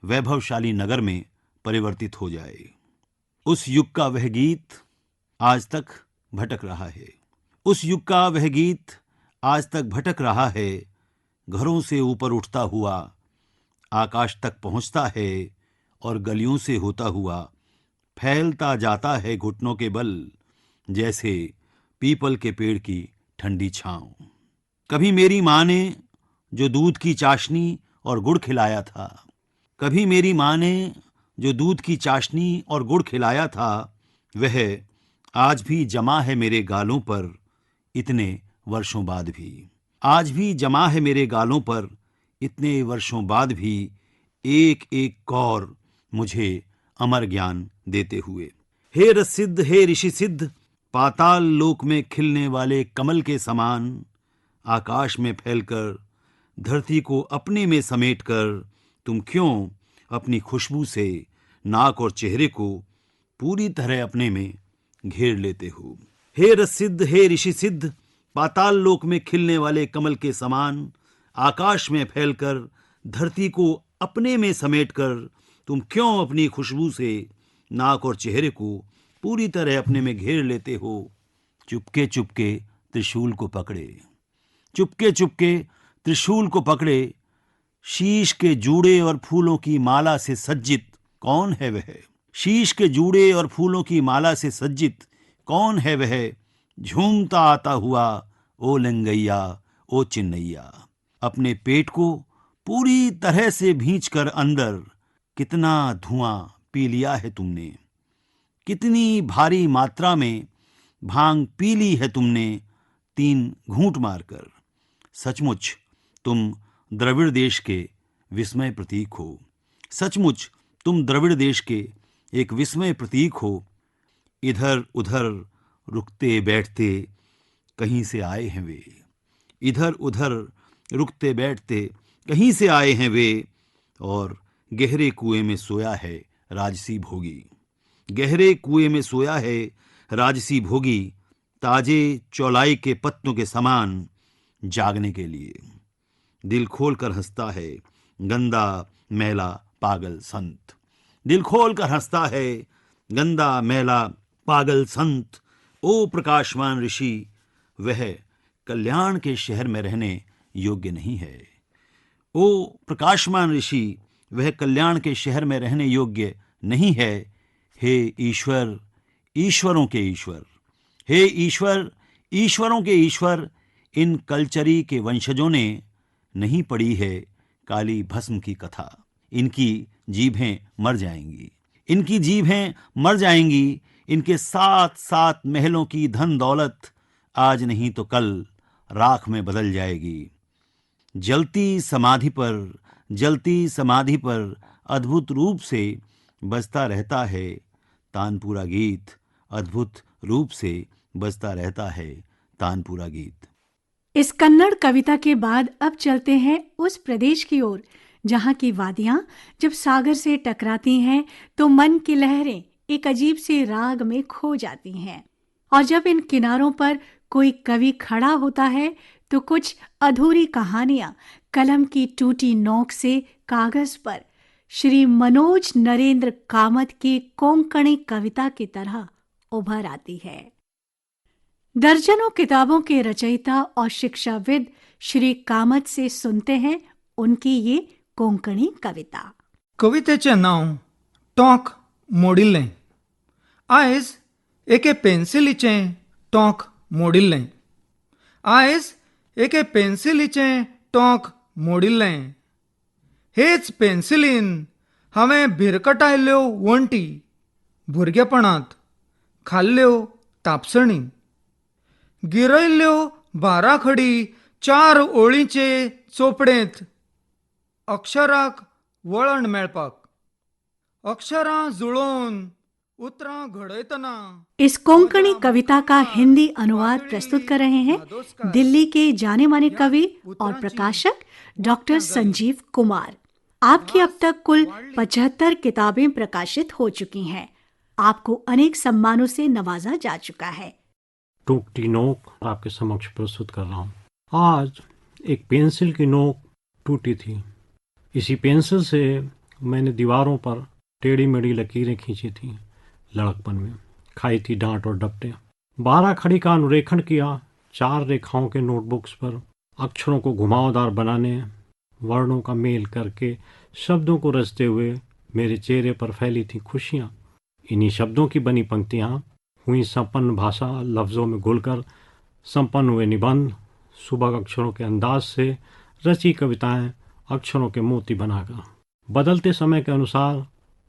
वैभवशाली नगर में परिवर्तित हो जाए। उस युग का वह गीत आज तक भटक रहा है। उस युग का वह गीत आज तक भटक रहा है, घरों से ऊपर उठता हुआ आकाश तक पहुंचता है और गलियों से होता हुआ फैलता जाता है घुटनों के बल, जैसे पीपल के पेड़ की ठंडी छांव। कभी मेरी माँ ने जो दूध की चाशनी और गुड़ खिलाया था, कभी मेरी माँ ने जो दूध की चाशनी और गुड़ खिलाया था, वह आज भी जमा है मेरे गालों पर इतने वर्षों बाद भी। आज भी जमा है मेरे गालों पर इतने वर्षों बाद भी, एक एक कौर मुझे अमर ज्ञान देते हुए। हे रसिद्ध, हे ऋषि सिद्ध, पाताल लोक में खिलने वाले कमल के समान, आकाश में फैलकर धरती को अपने में समेटकर तुम क्यों अपनी खुशबू से नाक और चेहरे को पूरी तरह अपने में घेर लेते हो। हे रसिद्ध, हे ऋषि सिद्ध, पाताल लोक में खिलने वाले कमल के समान, आकाश में फैलकर धरती को अपने में समेटकर तुम क्यों अपनी खुशबू से नाक और चेहरे को पूरी तरह अपने में घेर लेते हो। चुपके चुपके त्रिशूल को पकड़े, चुपके चुपके त्रिशूल को पकड़े, शीश के जूड़े और फूलों की माला से सज्जित कौन है वह। शीश के जूड़े और फूलों की माला से सज्जित कौन है वह, झूमता आता हुआ ओ लंगैया ओ चिन्नैया। अपने पेट को पूरी तरह से भींचकर अंदर कितना धुआं पी लिया है तुमने, कितनी भारी मात्रा में भांग पी ली है तुमने 3 घूंट मारकर। सचमुच तुम द्रविड़ देश के विस्मय प्रतीक हो, सचमुच तुम द्रविड़ देश के एक विस्मय प्रतीक हो। इधर उधर रुकते बैठते कहीं से आए हैं वे, इधर उधर रुकते बैठते कहीं से आए हैं वे, और गहरे कुएं में सोया है राजसी भोगी, गहरे कुएं में सोया है राजसी भोगी, ताजे चौलाई के पत्तों के समान जागने के लिए। दिल खोल कर हंसता है गंदा मैला पागल संत, दिल खोल कर हंसता है गंदा मैला पागल संत। ओ प्रकाशमान ऋषि, वह कल्याण के शहर में रहने योग्य नहीं है। ओ प्रकाशमान ऋषि, वह कल्याण के शहर में रहने योग्य नहीं है। हे ईश्वर, ईश्वरों के ईश्वर, हे ईश्वर, ईश्वरों के ईश्वर, इन कलचरी के वंशजों ने नहीं पढ़ी है काली भस्म की कथा। इनकी जीभें मर जाएंगी, इनकी जीभें मर जाएंगी। इनके 7 महलों की धन दौलत आज नहीं तो कल राख में बदल जाएगी। जलती समाधि पर, जलती समाधि पर अद्भुत रूप से बजता रहता है तानपुरा गीत, अद्भुत रूप से बजता रहता है तानपुरा गीत। इस कन्नड़ कविता के बाद अब चलते हैं उस प्रदेश की ओर जहाँ की वादियाँ जब सागर से टकराती हैं तो मन की लहरें एक अजीब से राग में खो जाती हैं, और जब इन किनारों पर कोई कवि खड़ा होता है तो कुछ अधूरी कहानियाँ कलम की टूटी नोक से कागज पर श्री मनोज नरेंद्र कामत की कोंकणी कविता की तरह उभर आती है। दर्जनों किताबों के रचयिता और शिक्षाविद श्री कामत से सुनते हैं उनकी ये कोंकणी कविता। कवितेचें नांव टोंक मोडिल्लें। आयज एके पेन्सिलीचें टोंक मोडिल्लें, आयज एके पेन्सिलीचें टोंक मोडिल्लें। हेच पेन्सिलीन हांवें भिरकटायल्ल्यो वण्टी भुरगेपणांत खाल्ल्यो तापसणी, गिरयल्ल्यो बाराखडी 4 ओळींचे चोपडेंत अक्षराक वळण मेळपाक, अक्षरां जुळोवन उतरां घडयतना। इस कोंकणी कविता का हिंदी अनुवाद प्रस्तुत कर रहे हैं दिल्ली के जाने माने कवि और प्रकाशक डॉक्टर संजीव कुमार। आपकी अब तक कुल 75 किताबें प्रकाशित हो चुकी हैं। आपको अनेक सम्मानों से नवाजा जा चुका है। टूटती नोक आपके समक्ष प्रस्तुत कर रहा हूँ। आज एक पेंसिल की नोक टूटी थी। इसी पेंसिल से मैंने दीवारों पर टेढ़ी मेढ़ी लकीरें खींची थी। लड़कपन में खाई थी डांट और डपटे। बाराखड़ी का अनुरेखण किया, 4 रेखाओं के नोटबुक्स पर अक्षरों को घुमावदार बनाने, वर्णों का मेल करके शब्दों को रचते हुए मेरे चेहरे पर फैली थी खुशियाँ। इन्हीं शब्दों की बनी पंक्तियाँ हुई संपन्न भाषा, लफ्ज़ों में घुलकर संपन्न हुए निबंध, सुबह अक्षरों के अंदाज से रची कविताएं अक्षरों के मोती बनाकर। बदलते समय के अनुसार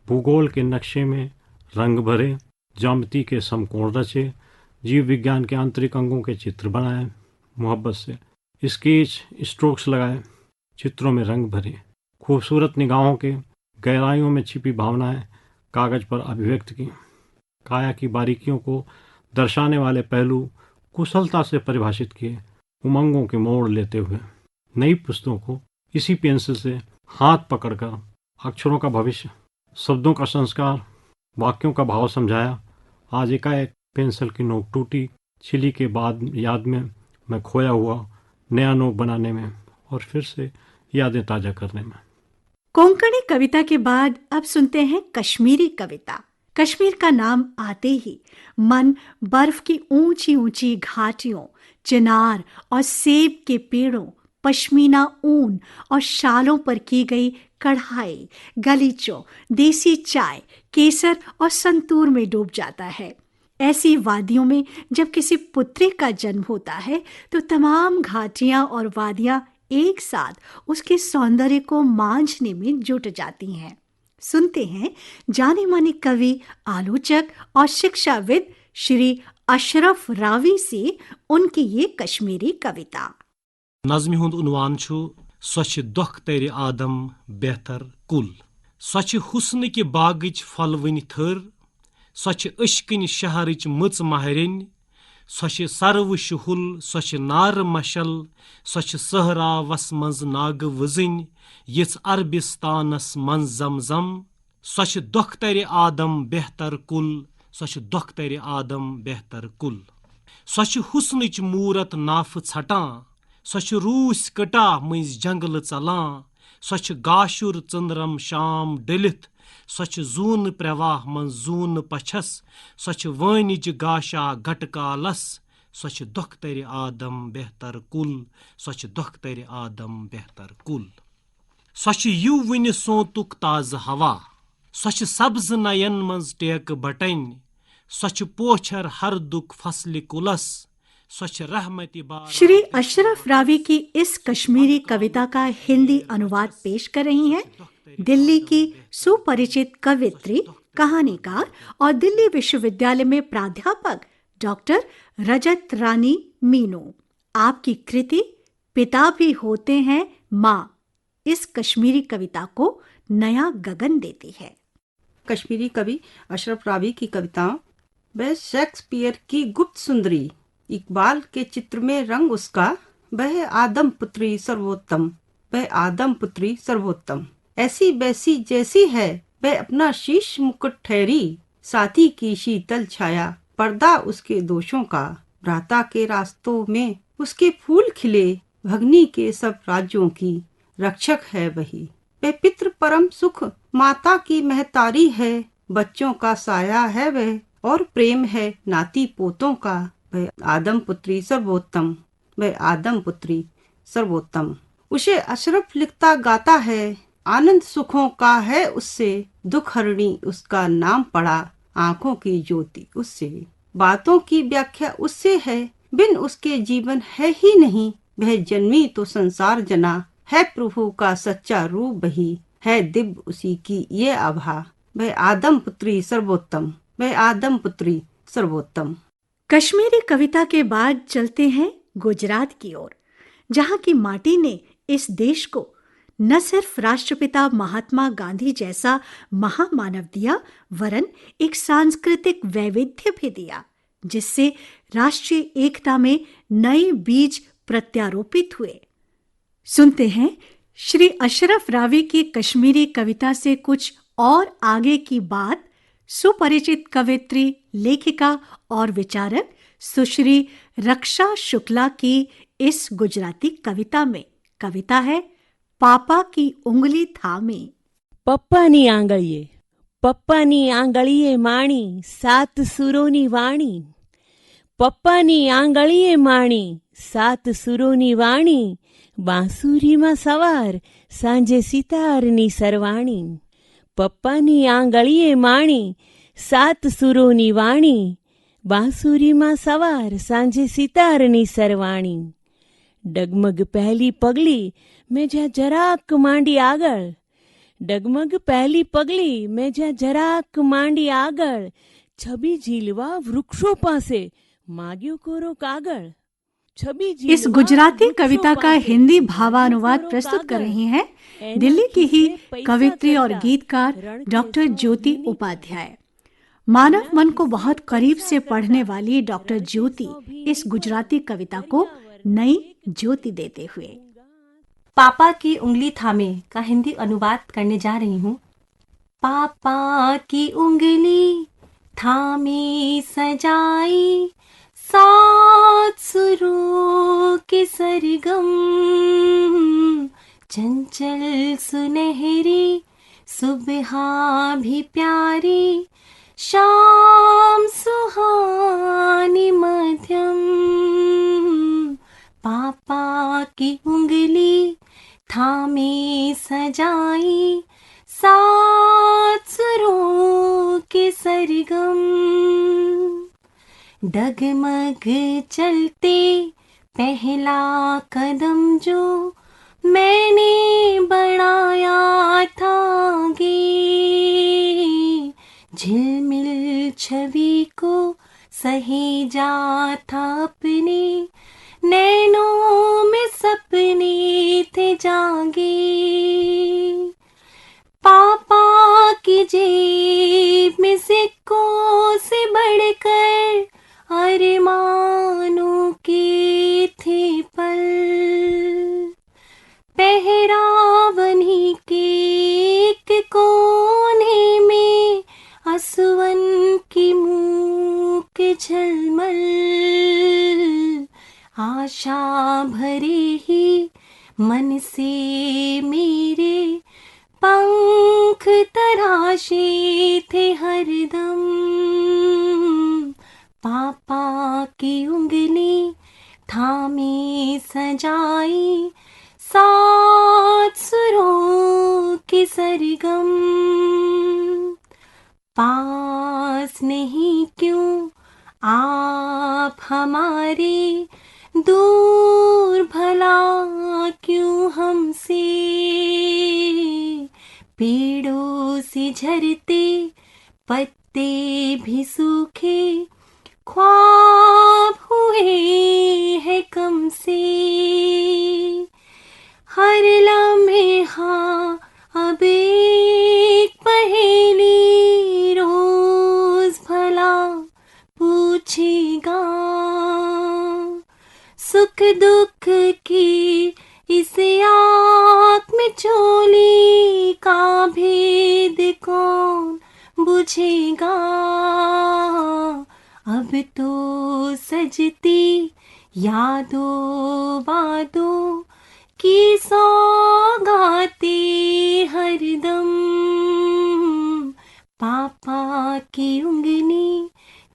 भूगोल के नक्शे में रंग भरे, ज्यामिति के समकोण रचे, जीव विज्ञान के आंतरिक अंगों के चित्र बनाए, मोहब्बत से स्केच स्ट्रोक्स लगाए, चित्रों में रंग भरे, खूबसूरत निगाहों के गहराइयों में छिपी भावनाएं कागज पर अभिव्यक्त की, काया की बारीकियों को दर्शाने वाले पहलू कुशलता से परिभाषित किए, उमंगों के मोड़ लेते हुए नई पुस्तकों को इसी पेंसिल से हाथ पकड़कर अक्षरों का भविष्य, शब्दों का संस्कार, वाक्यों का भाव समझाया। आज एकाएक पेंसिल की नोक टूटी, छिली के बाद याद में मैं खोया हुआ, नया नोक बनाने में और फिर से यादें ताज़ा करने में। कोंकणी कविता के बाद अब सुनते हैं कश्मीरी कविता। कश्मीर का नाम आते ही मन बर्फ की ऊंची ऊंची घाटियों, चिनार और सेब के पेड़ों, पश्मीना ऊन और शालों पर की गई कढ़ाई, गलीचों, देसी चाय, केसर और संतूर में डूब जाता है। ऐसी वादियों में जब किसी पुत्री का जन्म होता है तो तमाम घाटियां और वादियां एक साथ उसके सौंदर्य को मांझने में जुट जाती हैं। सुनते हैं जाने माने कवि, आलोचक और शिक्षाविद श्री अशरफ रावी से उनकी ये कश्मीरी कविता। नज़्मि हुंद उन्वान छु स्वच्छ दुख तेरे आदम बेहतर कुल, स्वच्छ हुस्न की बागिच फलवनि थर, स्वच्छ अश्किन शहरिच मच महरिन, स्वच्छ सरव शुहुल, स्वच्छ नार मशल, स्वच्छ सहरावस मंज नाग वजिन, यिस अरबिस्तानस मंज जमजम, स्वच्छ दुख तेरे आदम बेहतर कुल, स्वच्छ दुख तेरे आदम बेहतर कुल, स्वच्छ हुस्नच मूरत नाफ छटां, स्वच्छ रूस कटा मज जंगल चलां, स्वच्छ गाशुर चंद्रम शाम डलित, स्वच्छ जून प्रवाह मन जून पछस, स्वच्छ वानिज गाशा घटकालस, स्वच्छ दुख तेरे आदम बेहतर कुल, स्वच्छ दुख तेरे आदम बेहतर कुल, स्वच्छ युवन सोतुक ताज हवा, स्वच्छ सब्ज नयन मंज टेक बटन, स्वच्छ पोछर हर दुख फसल कुलस, स्वच्छ रहमति बार। श्री अशरफ रावी की इस कश्मीरी कविता का हिंदी अनुवाद पेश कर रही हैं दिल्ली की सुपरिचित कवित्री, कहानीकार और दिल्ली विश्वविद्यालय में प्राध्यापक डॉक्टर रजत रानी मीनू। आपकी कृति पिता भी होते हैं माँ इस कश्मीरी कविता को नया गगन देती है। कश्मीरी कवि अशरफ रावी की कविताओं। वह शेक्सपियर की गुप्त सुंदरी, इकबाल के चित्र में रंग उसका, वह आदम पुत्री सर्वोत्तम, वह आदम पुत्री सर्वोत्तम, ऐसी वैसी जैसी है वह अपना शीश मुकुट ठहरी, साथी की शीतल छाया पर्दा उसके दोषों का, भ्राता के रास्तों में उसके फूल खिले, भगनी के सब राज्यों की रक्षक है वही, वह पितृ परम सुख माता की महतारी है, बच्चों का साया है वह और प्रेम है नाती पोतों का, वह आदम पुत्री सर्वोत्तम, वह आदम पुत्री सर्वोत्तम। उसे अशरफ लिखता गाता है, आनंद सुखों का है उससे, दुख हरणी उसका नाम पड़ा, आंखों की ज्योति उससे, बातों की व्याख्या उससे है, बिन उसके जीवन है ही नहीं, वह जन्मी तो संसार जना, है प्रभु का सच्चा रूप वही, है दिव्य उसी की ये आभा, वह आदम पुत्री सर्वोत्तम, वह आदम पुत्री सर्वोत्तम। कश्मीरी कविता के बाद चलते हैं गुजरात की ओर, जहाँ की माटी ने इस देश को न सिर्फ राष्ट्रपिता महात्मा गांधी जैसा महामानव दिया, वरन एक सांस्कृतिक वैविध्य भी दिया, जिससे राष्ट्रीय एकता में नए बीज प्रत्यारोपित हुए। सुनते हैं श्री अशरफ रावी की कश्मीरी कविता से कुछ और आगे की बात सुपरिचित कवित्री, लेखिका और विचारक सुश्री रक्षा शुक्ला की इस गुजराती कविता में। कविता है पापा की उंगली थामे। पप्पानी आंगळीए माणी, सात सुरोनी वाणी, પપ્પાની આંગળીએ માણી, 7 સુરોની વાણી, બાંસુરીમાં સવાર, સાંજે સિતારની સરવાણી. પપ્પાની આંગળીએ માણી, 7 સુરોની વાણી, બાંસુરીમાં સવાર, સાંજે સિતારની સરવાણી. ડગમગ પહેલી પગલી, મેં જ્યાં જરાક માંડી આગળ, ડગમગ પહેલી પગલી, મેં જ્યાં જરાક માંડી આગળ, છબી ઝીલવા વૃક્ષો પાસે माग्यो कोरो कागड़. इस गुजराती कविता का हिंदी भावानुवाद प्रस्तुत कर रही हैं दिल्ली की ही कवित्री और गीतकार डॉक्टर ज्योति उपाध्याय. मानव मन को बहुत करीब से पढ़ने वाली डॉक्टर ज्योति इस गुजराती कविता को नई ज्योति देते हुए पापा की उंगली थामे का हिंदी अनुवाद करने जा रही हूँ. पापा की उंगली थामे सजाई, 7 सुरों के सरगम, चंचल सुनहरी सुबह भी प्यारी, शाम सुहानी मध्यम. पापा की उंगली थामे सजाई, 7 सुरों के सरगम. डगमग चलते पहला कदम जो मैंने बढ़ाया था गे, झिलमिल छवि को सहेजा था अपने नैनों में, सपने थे जागे. पापा की जेब में सिक्कों से बढ़कर अरमानों के थे पल, पहरावनी के एक कोने में असुवन की मूक झलमल, आशा भरे ही मन से मेरे पंख तराशे थे हरदम. पापा की उंगली थामे सजाई, 7 सुरों के सरगम. पास नहीं क्यों आप हमारे, दूर भला क्यों हमसे, पेड़ों से झरते पत्ते भी सूखे, ख्वाब हुए हैं कम से. हर लम्हे हाँ अब एक पहेली रोज भला पूछेगा, सुख दुख की इस आँख में चोली का भेद कौन बुझेगा. अब तो सजती यादों वादों की सौगाते हरदम. पापा की उंगली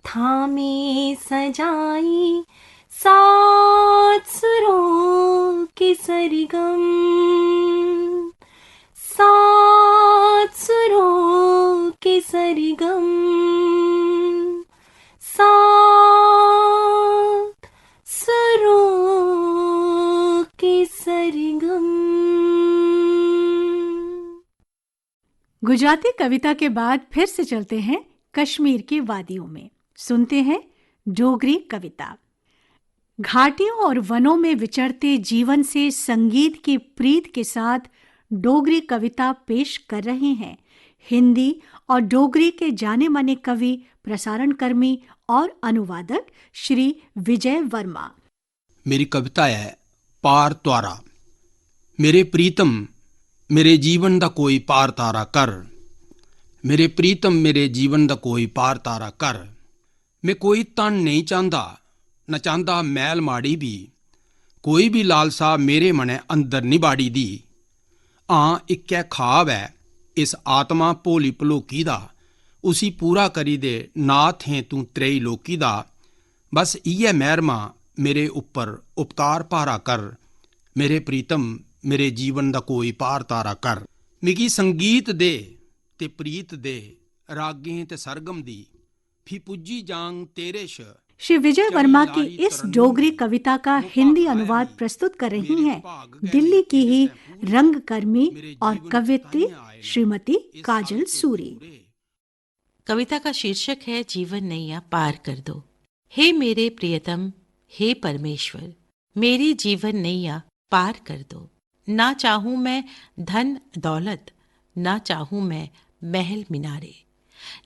थामे सजाई, 7 सुरों के सरगम, 7 सुरों के सरगम, 7 सुरों के सरगम. गुजराती कविता के बाद फिर से चलते हैं कश्मीर की वादियों में. सुनते हैं डोगरी कविता. घाटियों और वनों में विचरते जीवन से संगीत की प्रीत के साथ डोगरी कविता पेश कर रहे हैं हिंदी और डोगरी के जाने माने कवि, प्रसारण कर्मी और अनुवादक श्री विजय वर्मा. मेरी कविता है पार त्वारा. मेरे प्रीतम मेरे जीवन दा कोई पार तारा कर, मेरे प्रीतम मेरे जीवन दा कोई पार तारा कर. मैं कोई तन नहीं चाहता, न चाहता मैल माड़ी भी, कोई भी लालसा मेरे मने अंदर नहीं बाड़ी दी. इक्कै खाब है इस आत्मा भोली भलोकी दा, उसी पूरा करी दे नाथ हैं तू त्रेई लोकी दा. बस इयै मैरमा मेरे उप्पर उपकार भारा कर, मेरे प्रीतम मेरे जीवन दा कोई पार तारा कर। मिगी संगीत दे ते प्रीत दे, रागें ते सरगम दी, फी पुज्जी जांग तेरे श। श्री विजय वर्मा की इस डोगरी कविता का हिंदी अनुवाद प्रस्तुत कर रही हैं दिल्ली की ही रंगकर्मी और कवयित्री श्रीमती काजल सूरी। कविता का शीर्षक है जीवन नैया पार कर दो। हे मेरे प्रियतम, हे परमेश्वर, मेरी जीवन नैया पार कर दो। ना चाहूं मैं धन दौलत, ना चाहूं मैं महल मिनारे,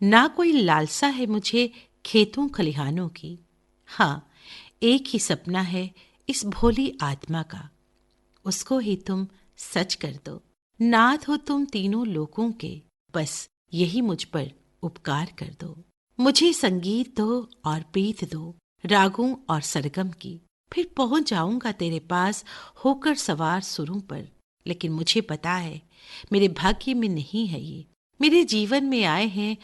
ना कोई लालसा है मुझे खेतों खलिहानों की। हाँ, एक ही सपना है इस भोली आत्मा का, उसको ही तुम सच कर दो। नाथ हो तुम तीनों लोगों के, बस यही मुझ पर उपकार कर दो। मुझे संगीत दो और प्रीत दो, रागों और सरगम की, फिर पहुंच जाऊंगा तेरे पास होकर सवार सुरों पर। लेकिन मुझे पता है मेरे भाग्य में नहीं है ये, मेरे जीवन में आए हैं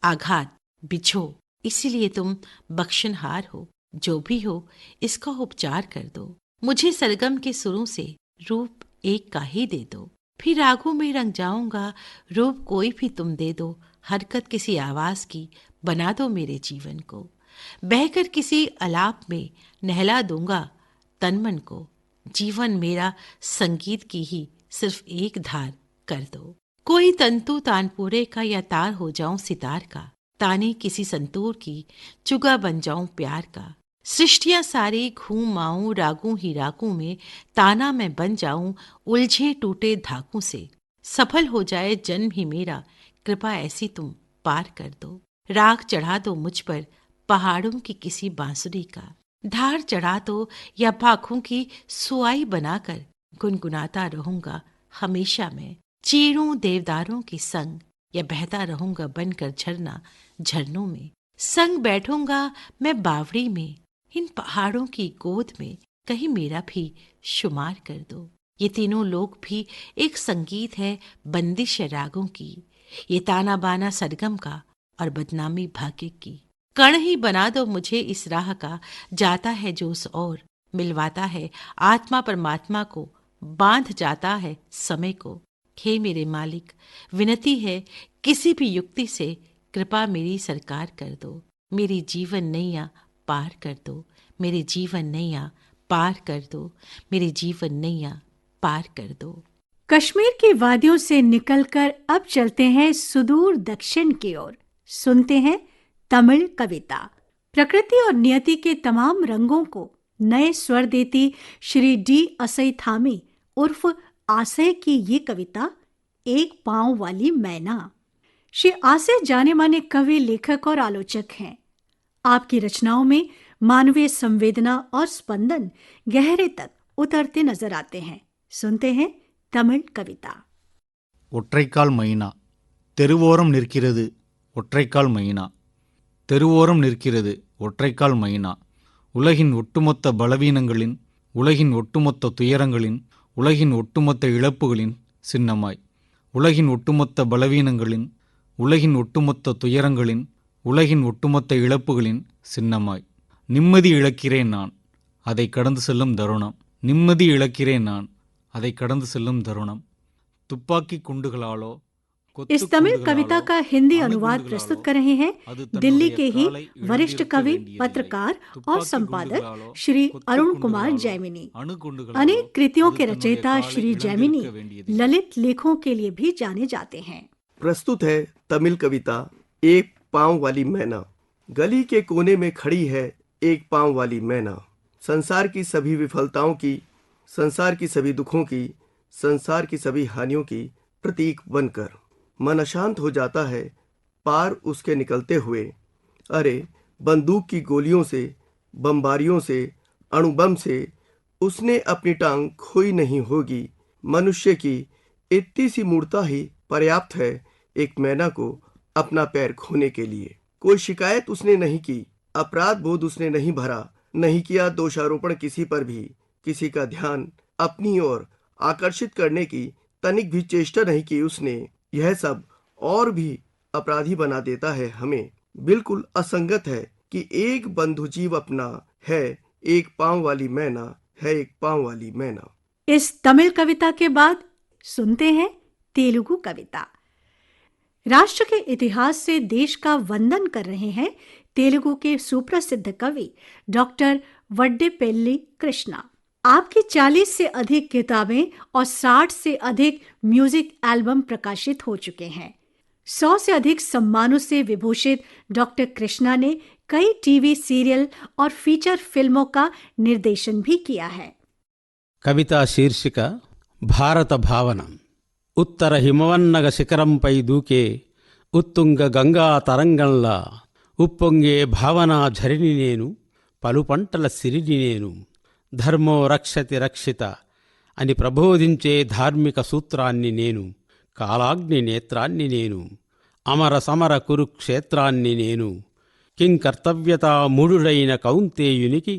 आघात बिछो, इसीलिए तुम बख्शनहार हो। जो भी हो इसका उपचार कर दो। मुझे सरगम के सुरों से रूप एक का ही दे दो, फिर रागों में रंग जाऊंगा, रूप कोई भी तुम दे दो। हरकत किसी आवाज की बना दो मेरे जीवन को, बहकर किसी अलाप में नहला दूंगा तन मन को। जीवन मेरा संगीत की ही सिर्फ एक धार कर दो। कोई तंतु तानपुरे का या तार हो जाऊं सितार का, ताने किसी संतूर की चुगा बन जाऊं प्यार का। सृष्टियां सारी घूम आऊं रागों ही रागों में, ताना मैं बन जाऊं उलझे टूटे धागों से। सफल हो जाए जन्म ही मेरा, कृपा ऐसी तुम पार कर दो। राग चढ़ा दो मुझ पर पहाड़ों की किसी बांसुरी का, धार चढ़ा दो या पाखों की सुआई बनाकर, गुनगुनाता रहूंगा हमेशा मैं चीरों देवदारों के संग, या बहता रहूंगा बनकर झरना झरनों में। संग बैठूंगा मैं बावड़ी में, इन पहाड़ों की गोद में, कहीं मेरा भी शुमार कर दो। ये तीनों लोग भी एक संगीत है बंदिश रागों की, ये ताना बाना सरगम का और बदनामी भाग्य की। कण ही बना दो मुझे इस राह का, जाता है जो उस और, मिलवाता है आत्मा परमात्मा को, बांध जाता है समय को। हे मेरे मालिक, विनती है किसी भी युक्ति से कृपा मेरी सरकार कर दो। मेरी जीवन नैया पार कर दो, मेरे जीवन नैया पार कर दो, मेरे जीवन नैया पार कर दो। कश्मीर की वादियों से निकलकर अब चलते हैं सुदूर दक्षिण की ओर। सुनते हैं तमिल कविता। प्रकृति और नियति के तमाम रंगों को नए स्वर देती श्री डी असईथामी उर्फ आशय की ये कविता एक पांव वाली मैना। श्री आशय जाने माने कवि, लेखक और आलोचक हैं। आपकी रचनाओं में मानवीय संवेदना और स्पंदन गहरे तक उतरते नजर आते हैं। सुनते हैं तमिल कविता। ஒற்றைக்கால் மைனா தெருவோரம் நிற்கிறது ஒற்றைக்கால் மைனா தெருவோரம் நிற்கிறது ஒற்றைக்கால் மைனா உலகின் ஒட்டுமொத்த பலவீனங்களின், உலகின் ஒட்டுமொத்த துயரங்களின், உலகின் ஒட்டுமொத்த இழப்புகளின் சின்னமாய், உலகின் ஒட்டுமொத்த பலவீனங்களின், உலகின் ஒட்டுமொத்த துயரங்களின், உலகின் ஒட்டுமொத்த இழப்புகளின் சின்னமாய். நிம்மதி இழக்கிறேன் நான், அதை கடந்து செல்லும் தருணம். நிம்மதி இழக்கிறேன் நான், அதை கடந்து செல்லும் தருணம். துப்பாக்கி குண்டுகளாலோ इस तमिल कविता का हिंदी अनुवाद प्रस्तुत कर रहे हैं दिल्ली के ही वरिष्ठ कवि, पत्रकार और संपादक श्री अरुण कुमार जैमिनी। अनेक कृतियों के रचयिता श्री जैमिनी ललित लेखों के लिए भी जाने जाते हैं। प्रस्तुत है तमिल कविता एक पांव वाली मैना। गली के कोने में खड़ी है एक पांव वाली मैना, संसार की सभी विफलताओं की, संसार की सभी दुखों की, संसार की सभी हानियों की प्रतीक बनकर। मन अशांत हो जाता है पार उसके निकलते हुए। अरे बंदूक की गोलियों से, बमबारियों से, अणुबम से उसने अपनी टांग खोई नहीं होगी। मनुष्य की इतनी सी मूर्ता ही पर्याप्त है एक मैना को अपना पैर खोने के लिए। कोई शिकायत उसने नहीं की, अपराध बोध उसने नहीं भरा, नहीं किया दोषारोपण किसी पर भी, किसी का ध्यान अपनी ओर आकर्षित करने की तनिक भी चेष्टा नहीं की उसने। यह सब और भी अपराधी बना देता है हमें। बिल्कुल असंगत है कि एक बंधु जीव अपना है, एक पांव वाली मैना है, एक पांव वाली मैना। इस तमिल कविता के बाद सुनते हैं तेलुगु कविता। राष्ट्र के इतिहास से देश का वंदन कर रहे हैं तेलुगु के सुप्रसिद्ध कवि डॉक्टर वड्डेपेल्ली कृष्णा। आपकी 40 से अधिक किताबें और 60 से अधिक म्यूजिक एल्बम प्रकाशित हो चुके हैं। 100 से अधिक सम्मानों से विभूषित डॉक्टर कृष्णा ने कई टीवी सीरियल और फीचर फिल्मों का निर्देशन भी किया है। कविता शीर्षिक भारत भावना। ఉత్తర హిమవన్నగ శిఖరంపై దూకే ఉత్తుంగ గంగా తరంగంలా ఉప్పొంగే భావనా ఝరిని నేను, పలు పంటల సిరిని నేను, ధర్మో రక్షతి రక్షిత అని ప్రబోధించే ధార్మిక సూత్రాన్ని నేను, కాలాగ్ని నేత్రాన్ని నేను, అమర సమర కురుక్షేత్రాన్ని నేను, కింకర్తవ్యతా మూఢుడైన కౌంతేయునికి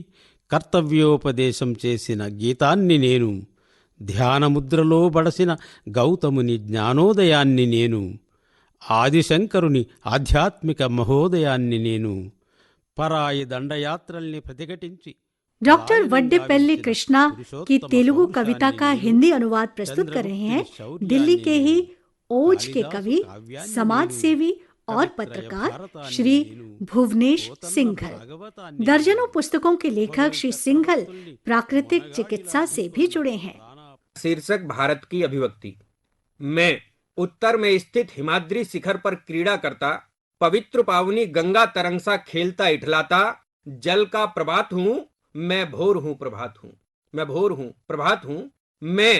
కర్తవ్యోపదేశం చేసిన గీతాన్ని నేను, ధ్యానముద్రలో బడసిన గౌతముని జ్ఞానోదయాన్ని నేను, ఆదిశంకరుని ఆధ్యాత్మిక మహోదయాన్ని నేను, పరాయి దండయాత్రల్ని ప్రతిఘటించి। डॉक्टर वड्डेपेल्ली कृष्णा की तेलुगु कविता का हिंदी अनुवाद प्रस्तुत कर रहे हैं दिल्ली के ही ओज के कवि, समाज सेवी और पत्रकार श्री भुवनेश सिंघल। दर्जनों पुस्तकों के लेखक श्री सिंघल प्राकृतिक चिकित्सा से भी जुड़े हैं। शीर्षक भारत की अभिव्यक्ति। मैं उत्तर में स्थित हिमाद्री शिखर पर क्रीड़ा करता, पवित्र पावनी गंगा तरंग सा खेलता इठलाता, जल का प्रभात हूँ, मैं भोर हूँ प्रभात हूँ, मैं भोर हूँ प्रभात हूँ, मैं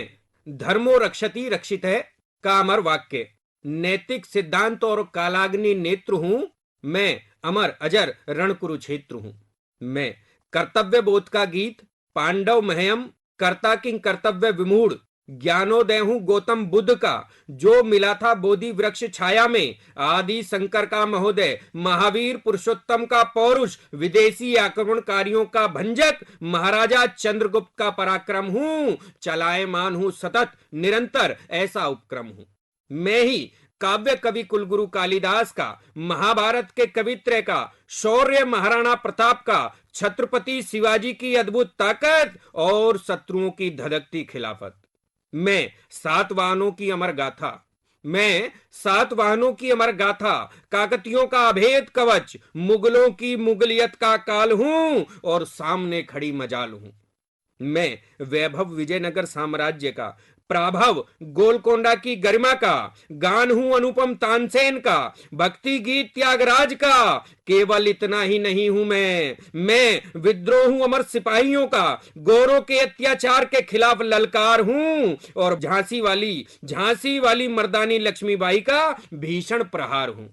धर्मो रक्षति रक्षित है का अमर वाक्य, नैतिक सिद्धांत और कालाग्नि नेत्र हूँ, मैं अमर अजर रण कुरुक्षेत्र हूँ, मैं कर्तव्य बोध का गीत, पांडव महयम कर्ता किंग कर्तव्य विमूढ़, ज्ञानोदय हूं गौतम बुद्ध का, जो मिला था बोधि वृक्ष छाया में, आदि शंकर का महोदय, महावीर पुरुषोत्तम का पौरुष, विदेशी आक्रमणकारियों का भंजक, महाराजा चंद्रगुप्त का पराक्रम हूं, चलायमान हूं सतत निरंतर ऐसा उपक्रम हूं। मैं ही काव्य कवि कुलगुरु कालिदास का, महाभारत के कवित्रय का, शौर्य महाराणा प्रताप का, छत्रपति शिवाजी की अद्भुत ताकत और शत्रुओं की धधकती खिलाफत। मैं 7 वाहनों की अमर गाथा, मैं 7 वाहनों की अमर गाथा, काकतियों का अभेद कवच, मुगलों की मुगलियत का काल हूं और सामने खड़ी मजाल हूं। मैं वैभव विजयनगर साम्राज्य का, प्राभव गोलकोंडा की गरिमा का, गान हूं अनुपम तानसेन का, भक्ति गीत त्यागराज का, केवल इतना ही नहीं हूं मैं विद्रोह हूं अमर सिपाहियों का, गोरों के अत्याचार के खिलाफ ललकार हूं और झांसी वाली मर्दानी लक्ष्मीबाई का भीषण प्रहार हूं।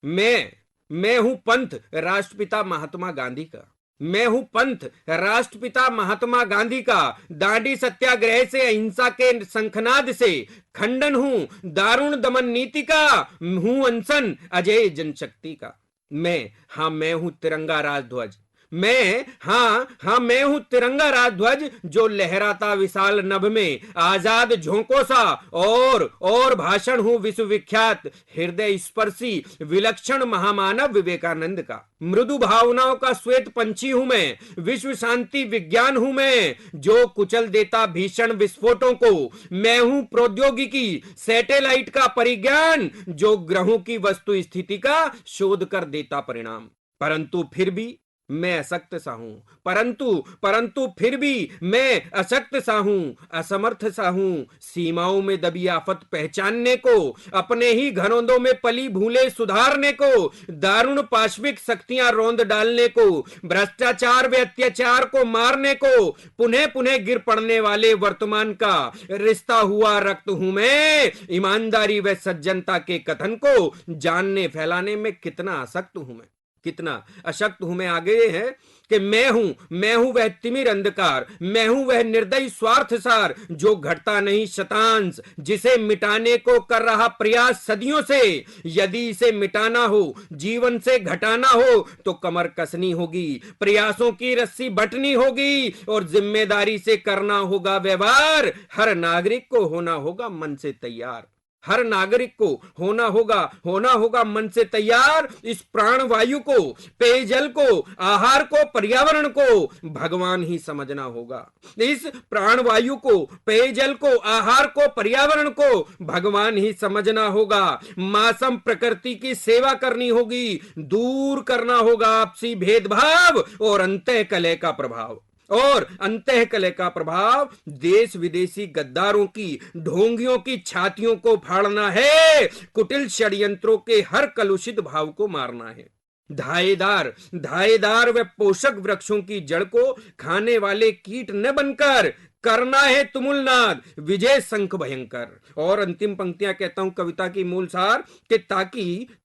मैं हूं पंथ राष्ट्रपिता महात्मा गांधी का, मैं हूं पंथ राष्ट्रपिता महात्मा गांधी का, दांडी सत्याग्रह से अहिंसा के शंखनाद से खंडन हूं दारुण दमन नीति का, हूं अनशन अजय जनशक्ति का। मैं हूं तिरंगा राजध्वज, मैं हूं तिरंगा राजध्वज जो लहराता विशाल नभ में आजाद झोंकों सा, और भाषण हूं विश्वविख्यात हृदय स्पर्शी विलक्षण महामानव विवेकानंद का। मृदु भावनाओं का श्वेत पंछी हूं मैं, विश्व शांति विज्ञान हूं मैं जो कुचल देता भीषण विस्फोटों को। मैं हूं प्रौद्योगिकी सैटेलाइट का परिज्ञान जो ग्रहों की वस्तु स्थिति का शोध कर देता परिणाम। परंतु फिर भी मैं अशक्त सा हूं, परंतु फिर भी मैं अशक्त सा हूं, असमर्थ सा हूं सीमाओं में दबी आफत पहचानने को, अपने ही घरोंदों में पली भूले सुधारने को, दारुण पाशविक शक्तियां रौंद डालने को, भ्रष्टाचार व अत्याचार को मारने को, पुनः पुनः गिर पड़ने वाले वर्तमान का रिश्ता हुआ रक्त हूं मैं। ईमानदारी व सज्जनता के कथन को जानने फैलाने में कितना आसक्त हूं मैं, कितना अशक्त हूं मैं। आगे है कि मैं हूं वह तिमिर अंधकार, मैं हूं वह निर्दयी स्वार्थ सार जो घटता नहीं शतांश, जिसे मिटाने को कर रहा प्रयास सदियों से। यदि इसे मिटाना हो, जीवन से घटाना हो तो कमर कसनी होगी, प्रयासों की रस्सी बटनी होगी और जिम्मेदारी से करना होगा व्यवहार। हर नागरिक को होना होगा मन से तैयार, हर नागरिक को होना होगा मन से तैयार इस प्राण वायु को, पेयजल को, आहार को, पर्यावरण को भगवान ही समझना होगा। इस प्राण वायु को, पेयजल को, आहार को, पर्यावरण को भगवान ही समझना होगा। मासम प्रकृति की सेवा करनी होगी, दूर करना होगा आपसी भेदभाव और अंतः कलह का प्रभाव। और अंतः कलह का प्रभाव देश विदेशी गद्दारों की, ढोंगियों की छातियों को फाड़ना है, कुटिल षड्यंत्रों के हर कलुषित भाव को मारना है। धायेदार व पोषक वृक्षों की जड़ को खाने वाले कीट न बनकर करना है तुमुलनाद, विजय शंख भयंकर। और अंतिम पंक्तियां कहता हूं कविता की मूल सार कि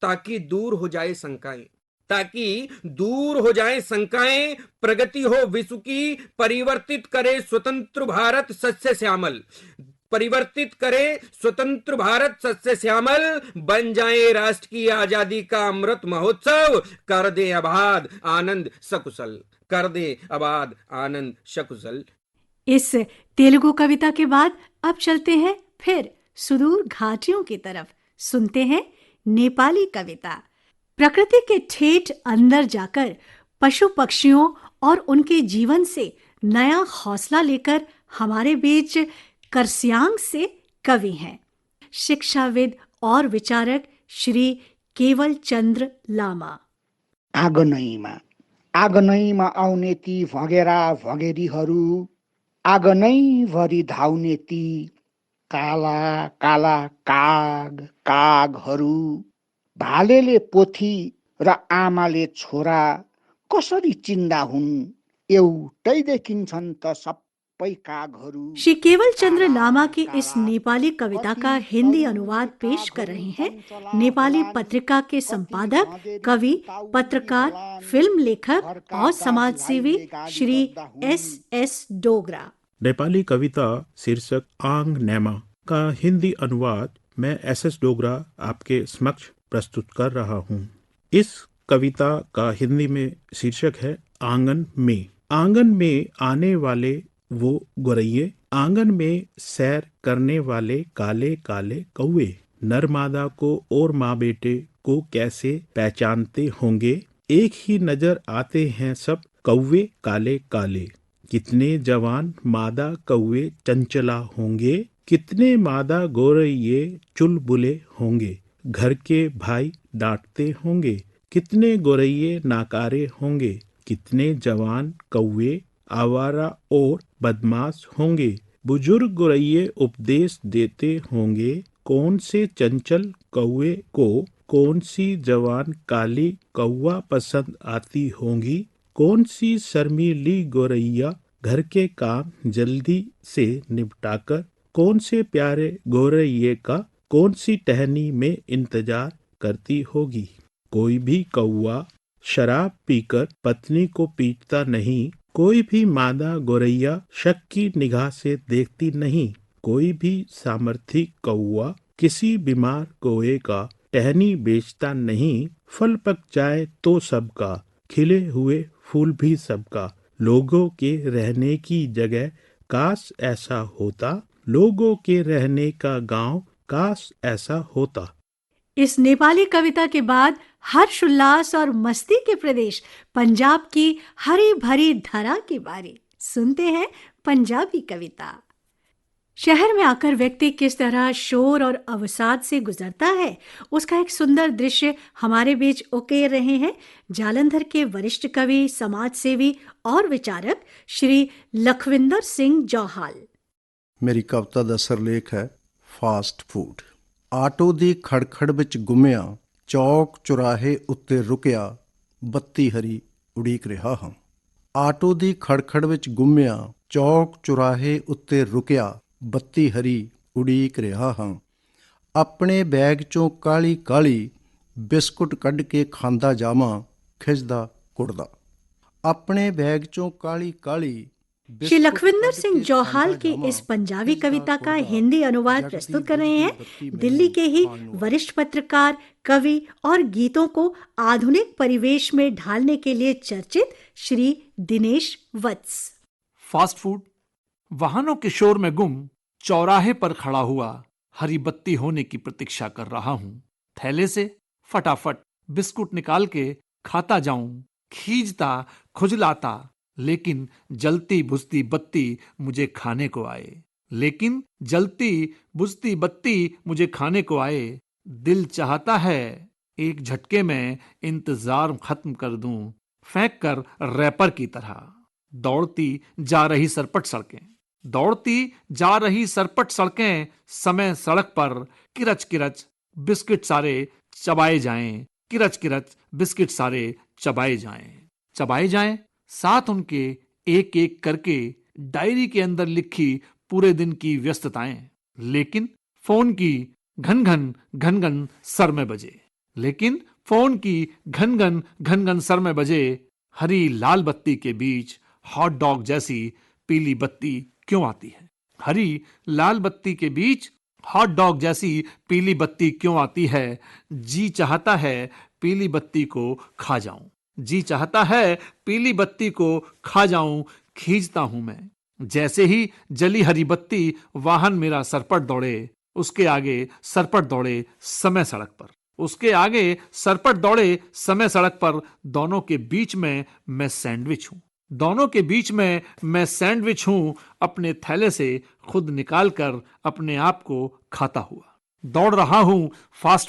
ताकि दूर हो जाए शंकाएं, प्रगति हो विश्व की, परिवर्तित करे स्वतंत्र भारत सस्य श्यामल, बन जाए राष्ट्र की आजादी का अमृत महोत्सव, कर दे आबाद आनंद सकुशल। इस तेलुगु कविता के बाद अब चलते हैं फिर सुदूर घाटियों की तरफ, सुनते हैं नेपाली कविता। प्रकृति के ठेठ अंदर जाकर पशु पक्षियों और उनके जीवन से नया हौसला लेकर हमारे बीच करस्यांग से कवि हैं शिक्षाविद और विचारक श्री केवल चंद्र लामा। आगनैमा आउने ती भगेरा भगेरीहरू, आगनैभरि धाउने ती काला काला कागहरू, भालेले पोथी र आमाले छोरा कसरी चिन्दा हुन्, एउटै देखिन्छन् त सबै कागहरू। श्री केवल चंद्र लामा की इस नेपाली कविता का हिंदी अनुवाद पेश कर रहे हैं नेपाली पत्रिका के संपादक, कवि, पत्रकार, फिल्म लेखक और समाजसेवी श्री एस डोगरा। नेपाली कविता शीर्षक आंग नेमा का हिंदी अनुवाद मैं एस डोगरा आपके समक्ष प्रस्तुत कर रहा हूँ। इस कविता का हिंदी में शीर्षक है आंगन में। आंगन में आने वाले वो गोरैये, आंगन में सैर करने वाले काले काले कौवे, नर मादा को और माँ बेटे को कैसे पहचानते होंगे, एक ही नजर आते हैं सब कौवे काले काले। कितने जवान मादा कौवे चंचला होंगे, कितने मादा गोरैये चुलबुले होंगे। घर के भाई डांटते होंगे, कितने गोरैये नाकारे होंगे। कितने जवान कौवे आवारा और बदमाश होंगे। बुजुर्ग गोरैये उपदेश देते होंगे, कौन से चंचल कौवे को कौन सी जवान काली कौवा पसंद आती होंगी। कौन सी शर्मीली गोरैया घर के काम जल्दी से निपटाकर कौन से प्यारे गोरैये का कौन सी टहनी में इंतजार करती होगी। कोई भी कौवा शराब पीकर पत्नी को पीटता नहीं, कोई भी मादा गोरैया शक की निगाह से देखती नहीं। कोई भी सामर्थी कौवा किसी बीमार कौवे का टहनी बेचता नहीं। फल पक जाए तो सबका, खिले हुए फूल भी सबका। लोगों के रहने की जगह काश ऐसा होता, लोगों के रहने का गांव काश ऐसा होता। इस नेपाली कविता के बाद हर्ष उल्लास और मस्ती के प्रदेश पंजाब की हरी भरी धरा की बारी, सुनते हैं पंजाबी कविता। शहर में आकर व्यक्ति किस तरह शोर और अवसाद से गुजरता है, उसका एक सुंदर दृश्य हमारे बीच उकेर रहे हैं जालंधर के वरिष्ठ कवि, समाज सेवी और विचारक श्री लखविंदर सिंह जौहाल। मेरी कविता का सिरलेख है फास्ट फूड। आटो दी खड़खड़ विच गुमिया, चौक चुराहे उत्ते रुकिया, बत्ती हरी उड़ीक रहा हां। आटो दी खड़खड़ विच गुमिया, चौक चुराहे उत्ते रुकिया, बत्ती हरी उड़ीक रहा हां। अपने बैग चों काली काली बिस्कुट कढ़ के खांदा जावां, खिजदा कुड़दा। अपने बैग चों काली काली। श्री लखविंदर सिंह जौहाल की इस पंजाबी कविता का हिंदी अनुवाद प्रस्तुत कर रहे हैं दिल्ली के ही वरिष्ठ पत्रकार, कवि और गीतों को आधुनिक परिवेश में ढालने के लिए चर्चित श्री दिनेश वत्स। Fast food. वाहनों के शोर में गुम चौराहे पर खड़ा हुआ हरी बत्ती होने की प्रतीक्षा कर रहा हूं। थैले से फटाफट बिस्कुट निकाल के खाता जाऊं, खींचता खुजलाता, लेकिन जलती बुझती बत्ती मुझे खाने को आए। लेकिन जलती बुझती बत्ती मुझे खाने को आए। दिल चाहता है एक झटके में इंतजार खत्म कर दूं, फेंक कर रैपर की तरह। दौड़ती जा रही सरपट सड़कें, दौड़ती जा रही सरपट सड़कें, समय सड़क पर किरच किरच बिस्किट सारे चबाए जाएं, किरच किरच बिस्किट सारे चबाए जाएं, साथ उनके एक एक करके डायरी के अंदर लिखी पूरे दिन की व्यस्तताएं। लेकिन फोन की घन घन सर में बजे, लेकिन फोन की घन घन सर में बजे। हरी लाल बत्ती के बीच हॉट डॉग जैसी पीली बत्ती क्यों आती है? हरी लाल बत्ती के बीच हॉट डॉग जैसी पीली बत्ती क्यों आती है? जी चाहता है पीली बत्ती को खा जाऊं, जी चाहता है पीली बत्ती को खा जाऊं। खींचता हूं मैं, जैसे ही जली हरी बत्ती वाहन मेरा सरपट दौड़े, उसके आगे सरपट दौड़े समय सड़क पर, उसके आगे सरपट दौड़े समय सड़क पर। दोनों के बीच में मैं सैंडविच हूं, दोनों के बीच में मैं सैंडविच हूं, अपने थैले से खुद निकाल कर अपने आप को खाता हुआ। दौड़ रहा हूं फास्ट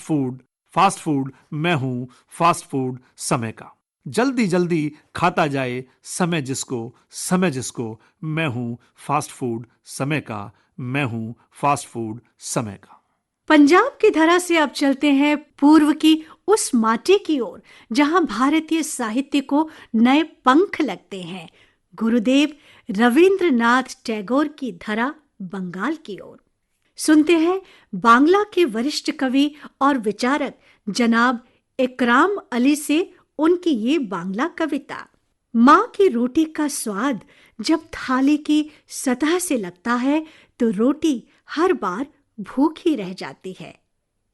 फूड, मैं हूं फास्ट फूड समय का। जल्दी जल्दी खाता जाए समय जिसको, मैं हूं फास्ट फूड समय का, मैं हूं फास्ट फूड समय का। पंजाब की धरा से अब चलते हैं पूर्व की उस माटी की ओर जहां भारतीय साहित्य को नए पंख लगते हैं। गुरुदेव रविंद्रनाथ टैगोर की धरा बंगाल की ओर। सुनते हैं बांग्ला के वरिष्ठ कवि और विचारक जनाब इकराम अली से उनकी ये बांग्ला कविता। माँ की रोटी का स्वाद जब थाली की सतह से लगता है तो रोटी हर बार भूखी रह जाती है।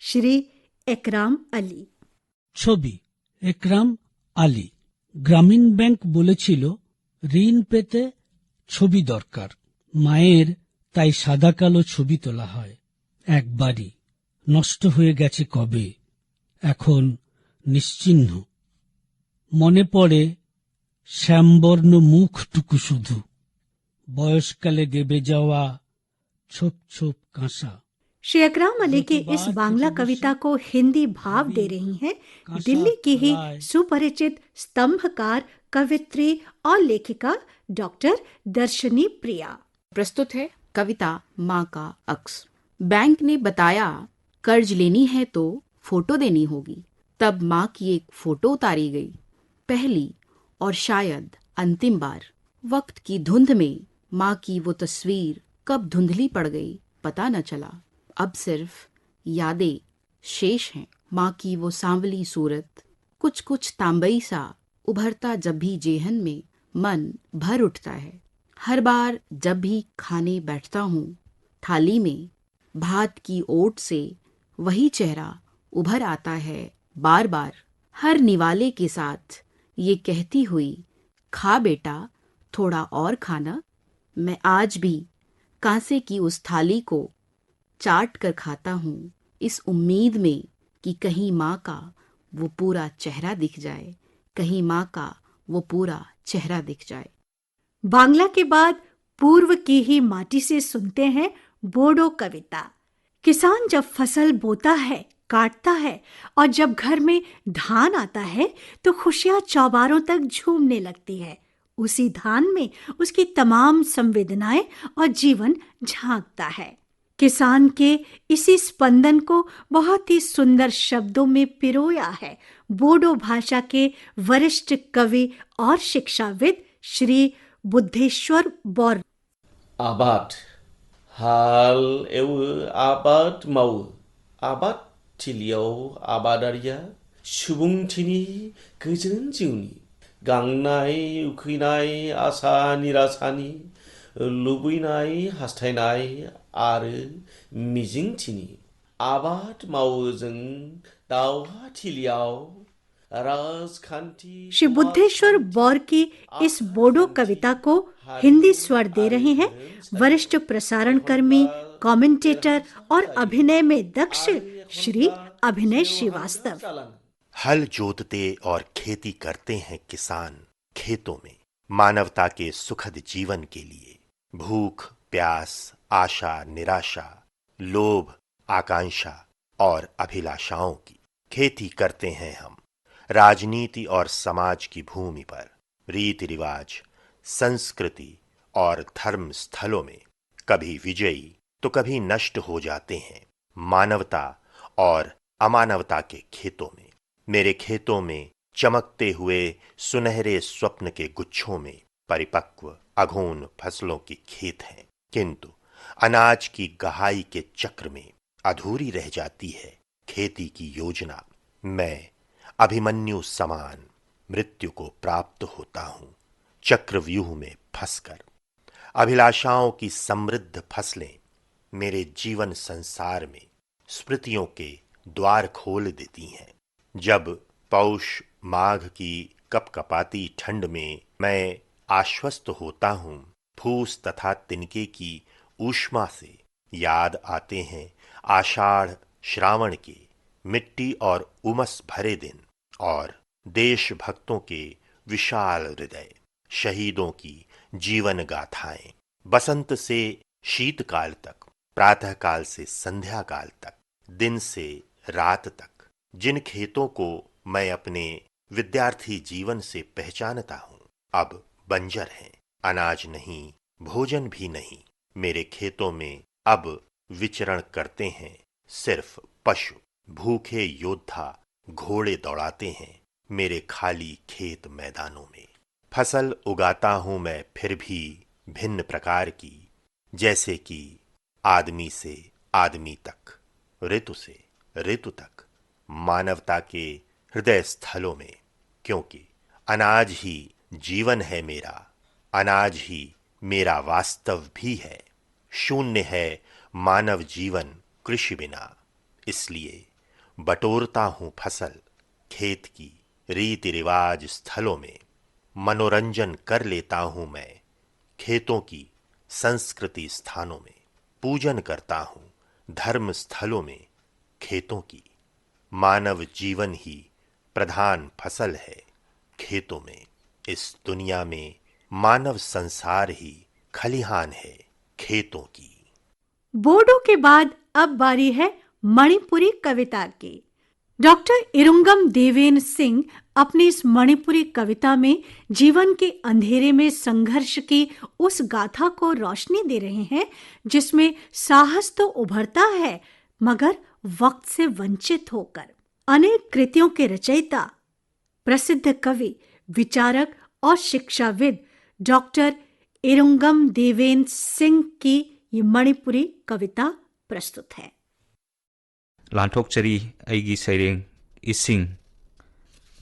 श्री একরাম আলী। ছবি একরাম আলী। গ্রামীণ ব্যাংক বলেছিল ঋণ পেতে ছবি দরকার। মায়ের তাই সাদা কালো ছবি তোলা হয়। একবারই নষ্ট হয়ে গেছে কবে, এখন নিশ্চিহ্ন। মনে পড়ে শ্যামবর্ণ মুখটুকু শুধু, বয়সকালে দেবে যাওয়া ছোপ ছোপ কাঁসা। श्री एकराम अली की इस बांग्ला कविता को हिंदी भाव दे रही हैं दिल्ली की ही सुपरिचित स्तंभकार, कवित्री और लेखिका डॉक्टर दर्शनी प्रिया। प्रस्तुत है कविता माँ का अक्स। बैंक ने बताया कर्ज लेनी है तो फोटो देनी होगी। तब माँ की एक फोटो उतारी गई, पहली और शायद अंतिम बार। वक्त की धुंध में माँ की वो तस्वीर कब धुंधली पड़ गई पता न चला। अब सिर्फ यादें शेष हैं। माँ की वो सांवली सूरत, कुछ कुछ तांबई सा उभरता जब भी जेहन में मन भर उठता है। हर बार जब भी खाने बैठता हूँ, थाली में भात की ओट से वही चेहरा उभर आता है बार बार। हर निवाले के साथ ये कहती हुई, खा बेटा थोड़ा और खाना। मैं आज भी कांसे की उस थाली को चाट कर खाता हूँ, इस उम्मीद में कि कहीं माँ का वो पूरा चेहरा दिख जाए, कहीं माँ का वो पूरा चेहरा दिख जाए। बांग्ला के बाद पूर्व की ही माटी से सुनते हैं बोडो कविता। किसान जब फसल बोता है, काटता है और जब घर में धान आता है तो खुशियां चौबारों तक झूमने लगती है। उसी धान में उसकी तमाम संवेदनाएं और जीवन झांकता है। किसान के इसी स्पंदन को बहुत ही सुंदर शब्दों में पिरोया है बोडो भाषा के वरिष्ठ कवि और शिक्षाविद श्री बुद्धेश्वर बौर। आबाद हाल एवो आबाद मावो आबाद थिलियाव आबादारिया सुबुंथिनि गोजोन जिउनि गांनाय उखैनाय आसा निरासानि लुबैनाय हास्थायनाय आरो मिजिंथिनि आबाद मावो जों दावहा थिलियाव राजखान्थि। श्री बुद्धेश्वर बौर की इस बोडो कविता को हिंदी स्वर दे रहे हैं वरिष्ठ प्रसारण कर्मी कमेंटेटर और अभिनय में दक्ष श्री अभिनय श्रीवास्तव। हल जोतते और खेती करते हैं किसान खेतों में, मानवता के सुखद जीवन के लिए। भूख प्यास, आशा निराशा, लोभ आकांक्षा और अभिलाषाओं की खेती करते हैं हम। राजनीति और समाज की भूमि पर रीति रिवाज, संस्कृति और धर्म स्थलों में कभी विजयी तो कभी नष्ट हो जाते हैं। मानवता और अमानवता के खेतों में, मेरे खेतों में चमकते हुए सुनहरे स्वप्न के गुच्छों में परिपक्व अघोन फसलों की खेत हैं, किंतु अनाज की गहाई के चक्र में अधूरी रह जाती है खेती की योजना। मैं अभिमन्यु समान मृत्यु को प्राप्त होता हूं चक्रव्यूह में फंसकर। अभिलाषाओं की समृद्ध फसलें मेरे जीवन संसार में स्मृतियों के द्वार खोल देती हैं। जब पौष माघ की कपकपाती ठंड में मैं आश्वस्त होता हूं, फूस तथा तिनके की ऊष्मा से याद आते हैं आषाढ़ श्रावण के मिट्टी और उमस भरे दिन और देशभक्तों के विशाल हृदय, शहीदों की जीवन गाथाएं। बसंत से शीतकाल तक, प्रातःकाल से संध्या काल तक, दिन से रात तक, जिन खेतों को मैं अपने विद्यार्थी जीवन से पहचानता हूं, अब बंजर हैं। अनाज नहीं, भोजन भी नहीं। मेरे खेतों में अब विचरण करते हैं सिर्फ पशु। भूखे योद्धा घोड़े दौड़ाते हैं मेरे खाली खेत मैदानों में। फसल उगाता हूं मैं फिर भी भिन्न प्रकार की, जैसे कि आदमी से आदमी तक, ऋतु से ऋतु तक, मानवता के हृदय स्थलों में, क्योंकि अनाज ही जीवन है मेरा, अनाज ही मेरा वास्तव भी है। शून्य है मानव जीवन कृषि बिना, इसलिए बटोरता हूं फसल खेत की। रीति रिवाज स्थलों में मनोरंजन कर लेता हूं मैं खेतों की संस्कृति स्थानों में। पूजन करता हूं धर्म स्थलों में खेतों की। मानव जीवन ही प्रधान फसल है खेतों में। इस दुनिया में मानव संसार ही खलिहान है खेतों की। बोडो के बाद अब बारी है मणिपुरी कविता की। डॉक्टर इरुंगम देवेन सिंह अपनी इस मणिपुरी कविता में जीवन के अंधेरे में संघर्ष की उस गाथा को रोशनी दे रहे हैं जिसमें साहस तो उभरता है मगर वक्त से वंचित होकर। अनेक कृतियों के रचयिता, प्रसिद्ध कवि, विचारक और शिक्षाविद डॉक्टर इरुंगम देवेन सिंह की ये मणिपुरी कविता प्रस्तुत है। लांथोकचरी अैगी सैरेंग इसिंग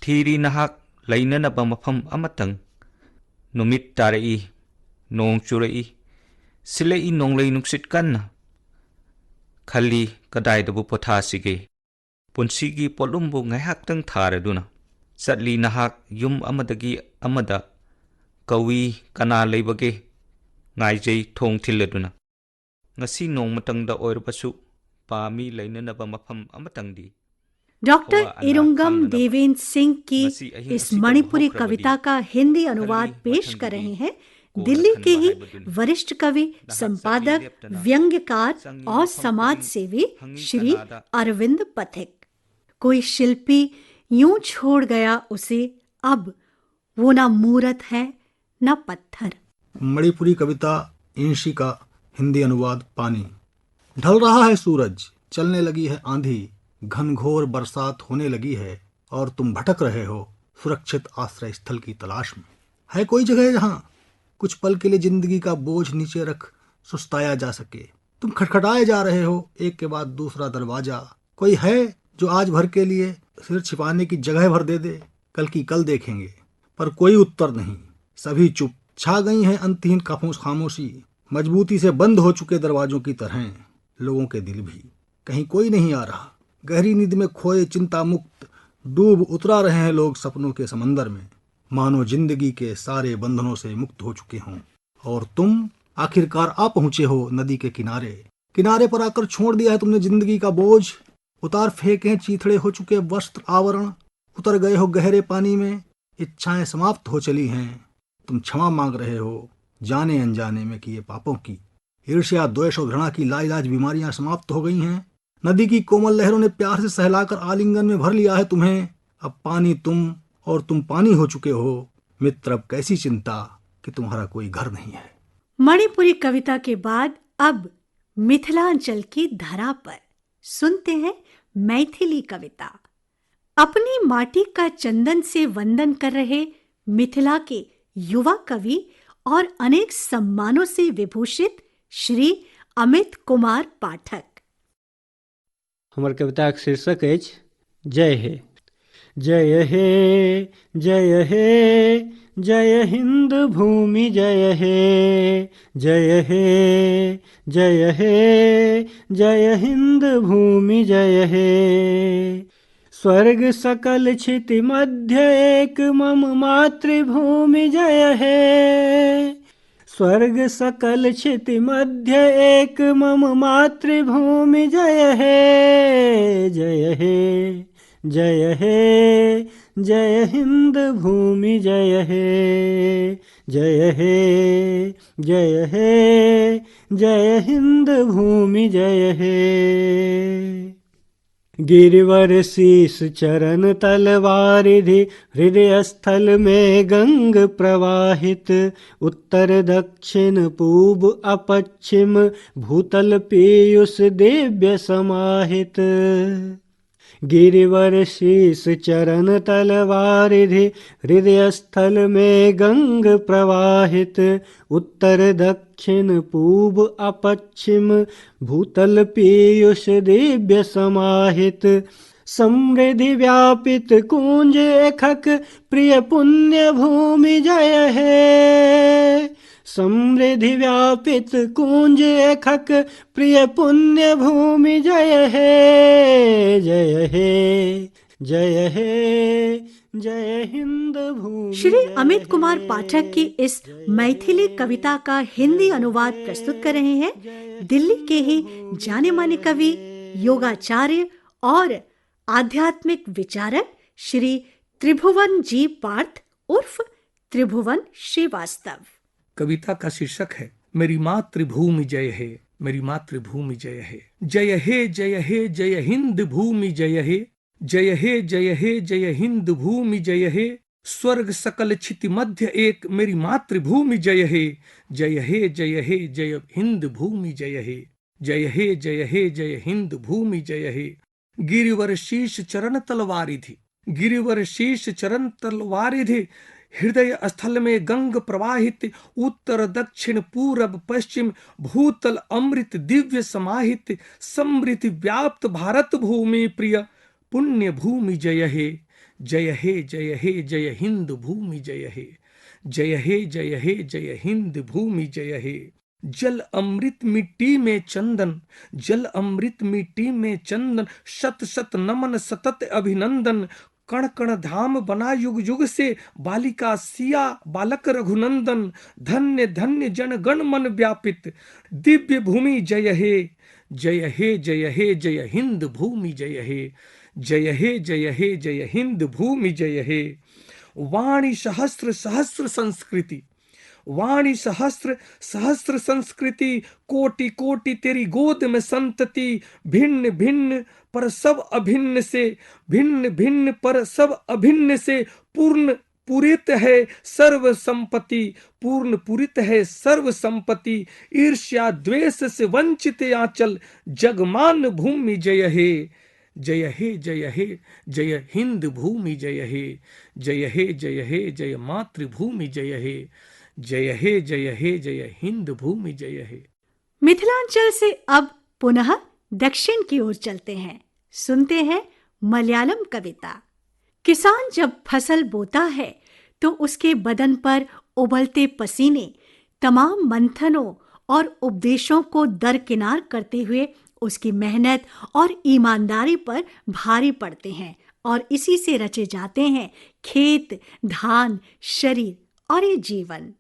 थीरी नहाक लैननब मफम अमतंग नुमित तारई नोंग चुरई सिलई नोंगलई नुक्सित कन्ना खल्ली कदाइदबु पोथासिगे पुंसीगी पोलुम्बु ngaihaktang थारदुना चटली नहाक युम अमदगी अमदा कवि कना लेबगे ngaijei thong thilladuna ngasi nongmatangda oirbasu पामी लैननब मफम अमतंगदी। डॉक्टर इरुंगम देवेन सिंह की इस मणिपुरी कविता का हिंदी अनुवाद पेश कर रहे हैं दिल्ली के ही वरिष्ठ कवि, संपादक, व्यंग्यकार और समाज सेवी श्री अरविंद पथिक। कोई शिल्पी यूं छोड़ गया उसे, अब वो ना मूरत है न पत्थर। मणिपुरी कविता इंशी का हिंदी अनुवाद पानी। ढल रहा है सूरज, चलने लगी है आंधी, घनघोर बरसात होने लगी है और तुम भटक रहे हो सुरक्षित आश्रय स्थल की तलाश में। है कोई जगह जहां कुछ पल के लिए जिंदगी का बोझ नीचे रख सुस्ताया जा सके? तुम खटखटाए जा रहे हो एक के बाद दूसरा दरवाजा। कोई है जो आज भर के लिए सिर छिपाने की जगह भर दे दे? कल की कल देखेंगे। पर कोई उत्तर नहीं, सभी चुप। छा गई हैं अंतहीन खामोशी, मजबूती से बंद हो चुके दरवाजों की तरह लोगों के दिल भी। कहीं कोई नहीं आ रहा। गहरी नींद में खोए चिंता मुक्त डूब उतरा रहे हैं लोग सपनों के समंदर में, मानो जिंदगी के सारे बंधनों से मुक्त हो चुके हों। और तुम आखिरकार आ पहुंचे हो नदी के किनारे। किनारे पर आकर छोड़ दिया है तुमने जिंदगी का बोझ। उतार फेंके चीथड़े हो चुके वस्त्र आवरण, उतर गए हो गहरे पानी में, इच्छाएं समाप्त हो चली हैं। तुम क्षमा मांग रहे हो जाने अनजाने में किए पापों की। ईर्ष्या, द्वेष और घृणा की लाइलाज बीमारियां समाप्त हो गई हैं। नदी की कोमल लहरों ने प्यार से सहलाकर आलिंगन में भर लिया है तुम्हें। अब पानी तुम और तुम पानी हो चुके हो। मित्र, अब कैसी चिंता कि तुम्हारा कोई घर नहीं है। मणिपुरी कविता के बाद अब मिथिलांचल की धरा पर सुनते हैं मैथिली कविता। अपनी माटी का चंदन से वंदन कर रहे मिथिला के युवा कवि और अनेक सम्मानों से विभूषित श्री अमित कुमार पाठक। हमर कविताक शीर्षक अछि जय हे। जय हे जय हे जय हिंद भूमि जय हे। जय हे जय हे जय हिंद भूमि जय हे। स्वर्ग सकल क्षिति मध्य एक मम मातृभूमि जय हे। स्वर्ग सकल क्षिति मध्य एक मम मातृभूमि जय हे। जय हे जय हे जय हिंद भूमि जय हे। जय हे जय हे जय हिंद भूमि जय हे। गिरिवर शीस चरण तलवारिधि हृदय स्थल में गंग प्रवाहित। उत्तर दक्षिण पूब अपश्चिम भूतल पीयूष दिव्य समाहित। गिरिवर शीस चरण तलवारिधि हृदय स्थल में गंग प्रवाहित। उत्तर दक्षिण पूब अपश्चिम भूतल पीयूष दिव्य समाहित। समृद्धि व्यापित कुंज एकक प्रिय पुण्य भूमि जय हे। समृद्धि व्यापित कुंज एकक प्रिय पुण्य भूमि जय हे। जय हे जय हे जय हिंद भूमि। श्री अमित कुमार पाठक की इस मैथिली कविता का हिंदी अनुवाद प्रस्तुत कर रहे हैं दिल्ली के ही जाने माने कवि, योगाचार्य और आध्यात्मिक विचारक श्री त्रिभुवन जी पार्थ उर्फ त्रिभुवन श्रीवास्तव। कविता का शीर्षक है मेरी मातृभूमि जय है। मेरी मातृभूमि जय है। जय हे जय हे जय हिंद भूमि जय हे। जय हे जय हे जय हिंद भूमि जय हे। स्वर्ग सकल क्षिति मध्य एक मेरी मातृभूमि जय हे। जय हे जय हे जय हिंद भूमि जय हे। जय हे जय हे जय हिंद भूमि जय हे। गिरिवर शीश चरण तलवारिधि। गिरिवर शीश चरण तलवारिधि हृदय स्थल में गंग प्रवाहित। उत्तर दक्षिण पूरब पश्चिम भूतल अमृत दिव्य समाहित। समृद्धि व्याप्त भारत भूमि प्रिय पुण्य भूमि जय हे। जय हे जय हे जय हिंद भूमि जय हे। जय हे जय हे जय हिंद भूमि जय हे। जल अमृत मिट्टी में चंदन। जल अमृत मिट्टी में चंदन। शत शत नमन सतत अभिनंदन। कण कण धाम बना युग युग से बालिका सिया बालक रघुनंदन। धन्य धन्य जन गण मन व्यापित दिव्य भूमि जय हे। जय हे जय हे जय हिंद भूमि जय हे। जय हे जय हे जय हिंद भूमि जय हे। वाणी सहस्त्र सहस्त्र संस्कृति। वाणी सहस्त्र सहस्त्र संस्कृति। कोटि कोटि तेरी गोद में संतति। भिन्न भिन्न पर सब अभिन्न से। भिन्न भिन्न पर सब अभिन्न से। पूर्ण पूरित है सर्व संपत्ति। पूर्ण पूरित है सर्व संपत्ति। ईर्ष्या द्वेष से वंचित आंचल जगमान भूमि जय हे। जय हे जय हे जय हिंद भूमि जय हे। जय हे जय हे जय मातृभूमि जय हे। जय हे जय हे जय हिंद भूमि जय हे। मिथिलांचल से अब पुनः दक्षिण की ओर चलते हैं। सुनते हैं मलयालम कविता। किसान जब फसल बोता है तो उसके बदन पर उबलते पसीने तमाम मंथनों और उपदेशों को दरकिनार करते हुए उसकी मेहनत और ईमानदारी पर भारी पड़ते हैं और इसी से रचे जाते हैं खेत, धान, शरीर और ये जीवन।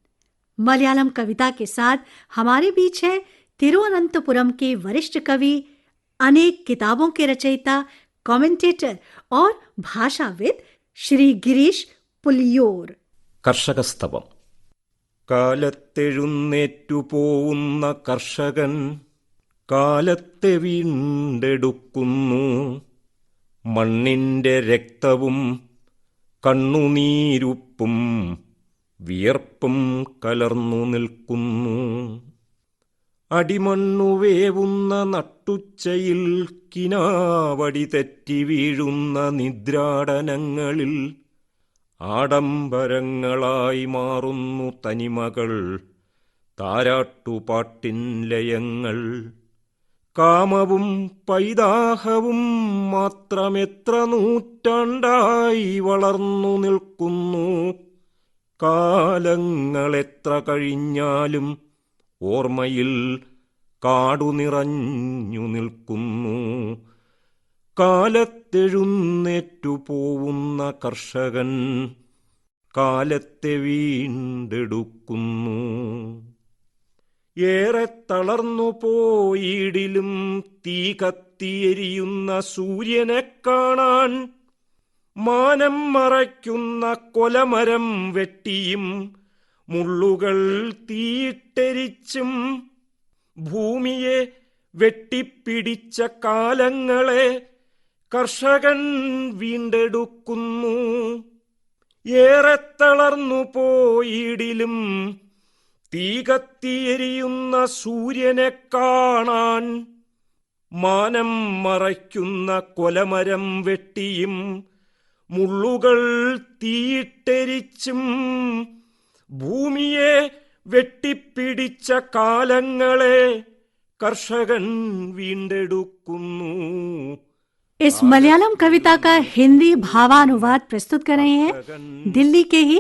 मलयालम कविता के साथ हमारे बीच है तिरुवनंतपुरम के वरिष्ठ कवि, अनेक किताबों के रचयिता, कमेंटेटर और भाषाविद श्री गिरीश पुलियोर। കർഷകസ്തവം. കാലത്തെഴുന്നേറ്റു പോവുന്ന കർഷകൻ കാലത്തെ വീണ്ടെടുക്കുന്നു. മണ്ണിന്റെ രക്തവും കണ്ണുനീരുപ്പും വിയർപ്പും കലർന്നു നിൽക്കുന്നു. അടിമണ്ണു വേവുന്ന നട്ടുച്ചയിൽ കിനാവടി തെറ്റി വീഴുന്ന നിദ്രാടനങ്ങളിൽ ആഡംബരങ്ങളായി മാറുന്നു തനിമകൾ, താരാട്ടുപാട്ടിൻ ലയങ്ങൾ. കാമവും പൈതാഹവും മാത്രമെത്ര നൂറ്റാണ്ടായി വളർന്നു നിൽക്കുന്നു. കാലങ്ങളെത്ര കഴിഞ്ഞാലും ഓർമ്മയിൽ കാടു നിറഞ്ഞു നിൽക്കുന്നു. കാലത്തെഴുന്നേറ്റു പോവുന്ന കർഷകൻ കാലത്തെ വീണ്ടെടുക്കുന്നു. ഏറെ തളർന്നു പോയിടിലും തീ കത്തിയെരിയുന്ന സൂര്യനെ കാണാൻ മാനം മറയ്ക്കുന്ന കൊലമരം വെട്ടിയും മുള്ളുകൾ തീയിട്ടെരിച്ചും ഭൂമിയെ വെട്ടിപ്പിടിച്ച കാലങ്ങളെ കർഷകൻ വീണ്ടെടുക്കുന്നു. ഏറെ തളർന്നു പോയിടിലും തീ കത്തിയെരിയുന്ന സൂര്യനെ കാണാൻ മാനം മറയ്ക്കുന്ന കൊലമരം വെട്ടിയും മുള്ളുകൾ തീയിട്ടെരിച്ചും ഭൂമിയെ വെട്ടിപ്പിടിച്ച കാലങ്ങളെ കർഷകൻ വീണ്ടെടുക്കുന്നു. इस मलयालम कविता का हिंदी भावानुवाद प्रस्तुत कर रहे हैं दिल्ली के ही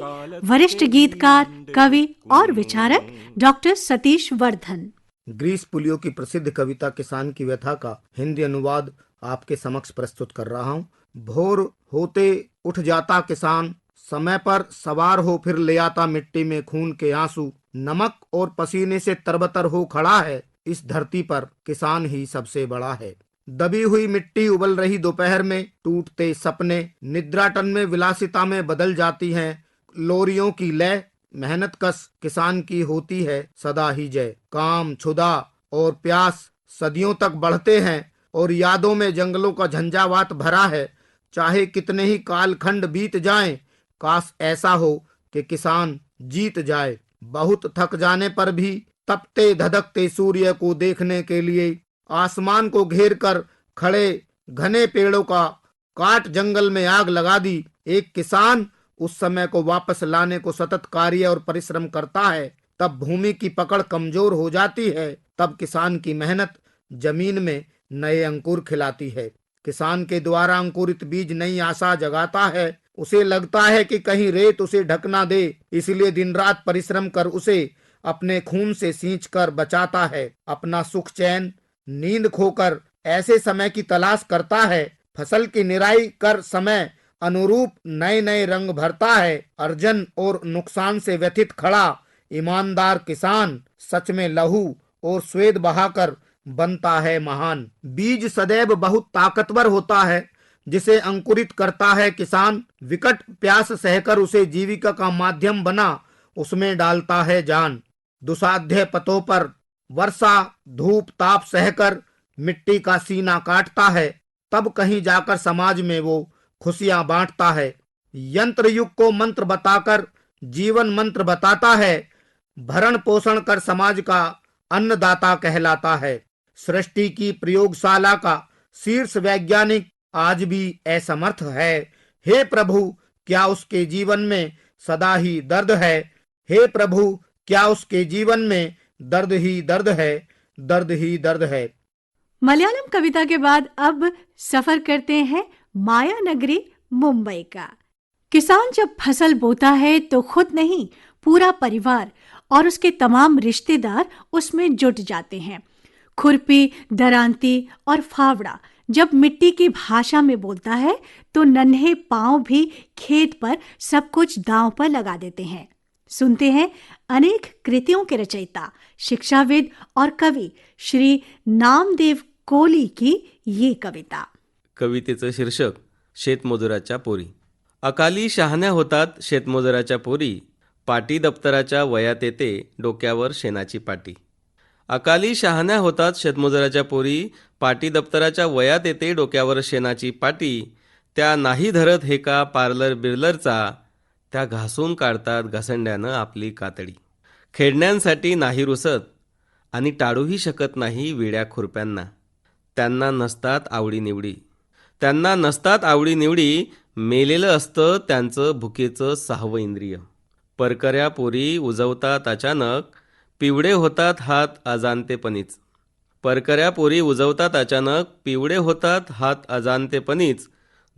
वरिष्ठ गीतकार, कवि और विचारक डॉक्टर सतीश वर्धन। ग्रीस पुलियो की प्रसिद्ध कविता किसान की व्यथा का हिंदी अनुवाद आपके समक्ष प्रस्तुत कर रहा हूँ। भोर होते उठ जाता किसान, समय पर सवार हो फिर ले आता मिट्टी में खून के आंसू। नमक और पसीने से तरबतर हो खड़ा है, इस धरती पर किसान ही सबसे बड़ा है। दबी हुई मिट्टी उबल रही दोपहर में, टूटते सपने निद्राटन में विलासिता में बदल जाती हैं। लोरियों की लय मेहनत कश किसान की होती है सदा ही जय। काम, क्षुधा और प्यास सदियों तक बढ़ते हैं और यादों में जंगलों का झंझावात भरा है। चाहे कितने ही कालखंड बीत जाएं, काश ऐसा हो कि किसान जीत जाए। बहुत थक जाने पर भी तपते धधकते सूर्य को देखने के लिए आसमान को घेर कर खड़े घने पेड़ों का काट जंगल में आग लगा दी। एक किसान उस समय को वापस लाने को सतत कार्य और परिश्रम करता है। तब भूमि की पकड़ कमजोर हो जाती है, तब किसान की मेहनत जमीन में नए अंकुर खिलाती है। किसान के द्वारा अंकुरित बीज नई आशा जगाता है। उसे लगता है कि कहीं रेत उसे ढक ना दे, इसलिए दिन रात परिश्रम कर उसे अपने खून से सींच कर बचाता है। अपना सुख चैन नींद खोकर ऐसे समय की तलाश करता है। फसल की निराई कर समय अनुरूप नए नए रंग भरता है। अर्जन और नुकसान से व्यथित खड़ा ईमानदार किसान सच में लहू और स्वेद बहाकर बनता है महान। बीज सदैव बहुत ताकतवर होता है, जिसे अंकुरित करता है किसान। विकट प्यास सहकर उसे जीविका का माध्यम बना उसमें डालता है जान। दुसाध्य पथों पर वर्षा धूप ताप सहकर मिट्टी का सीना काटता है, तब कहीं जाकर समाज में वो खुशियां बांटता है। यंत्र युग को मंत्र बताकर जीवन मंत्र बताता है। भरण पोषण कर समाज का अन्नदाता कहलाता है। सृष्टि की प्रयोगशाला का शीर्ष वैज्ञानिक आज भी असमर्थ है। हे प्रभु, क्या उसके जीवन में सदा ही दर्द है? हे प्रभु, क्या उसके जीवन में दर्द ही दर्द है, दर्द ही दर्द है। मलयालम कविता के बाद अब सफर करते हैं माया नगरी मुंबई का। किसान जब फसल बोता है तो खुद नहीं, पूरा परिवार और उसके तमाम रिश्तेदार उसमें जुट जाते हैं। खुरपी, दरांती और फावड़ा जब मिट्टी की भाषा में बोलता है तो नन्हे पांव भी खेत पर सब कुछ दांव पर लगा देते हैं। सुनते हैं अनेक कृतियों के रचयिता, शिक्षाविद और कवि श्री नामदेव कोली की ये कविता। कवितेचं शीर्षक शेतमजुराच्या पोरी। अकाली शहाण्या होतात शेतमजुराच्या पोरी, पाटी दप्तराच्या वयात येते डोक्यावर शेणाची पाटी। अकाली शहाण्या होतात शेतमजुराच्या पोरी, पाटी दप्तराच्या वयात येते डोक्यावर शेणाची पाटी। त्या नाही धरत हे का पार्लर बिर्लरचा, त्या घासून काढतात घसंड्यानं आपली कातडी। खेळण्यांसाठी नाही रुसत आणि टाळूही शकत नाही विड्या खुरप्यांना, त्यांना नसतात आवडीनिवडी, त्यांना नसतात आवडीनिवडी। मेलेलं असतं त्यांचं भुकेचं 6वं इंद्रिय। परकऱ्या पोरी उजवतात अचानक, पिवळे होतात हात अजाणतेपणीच। परकऱ्या पोरी उजवतात अचानक, पिवळे होतात हात अजाणतेपणीच।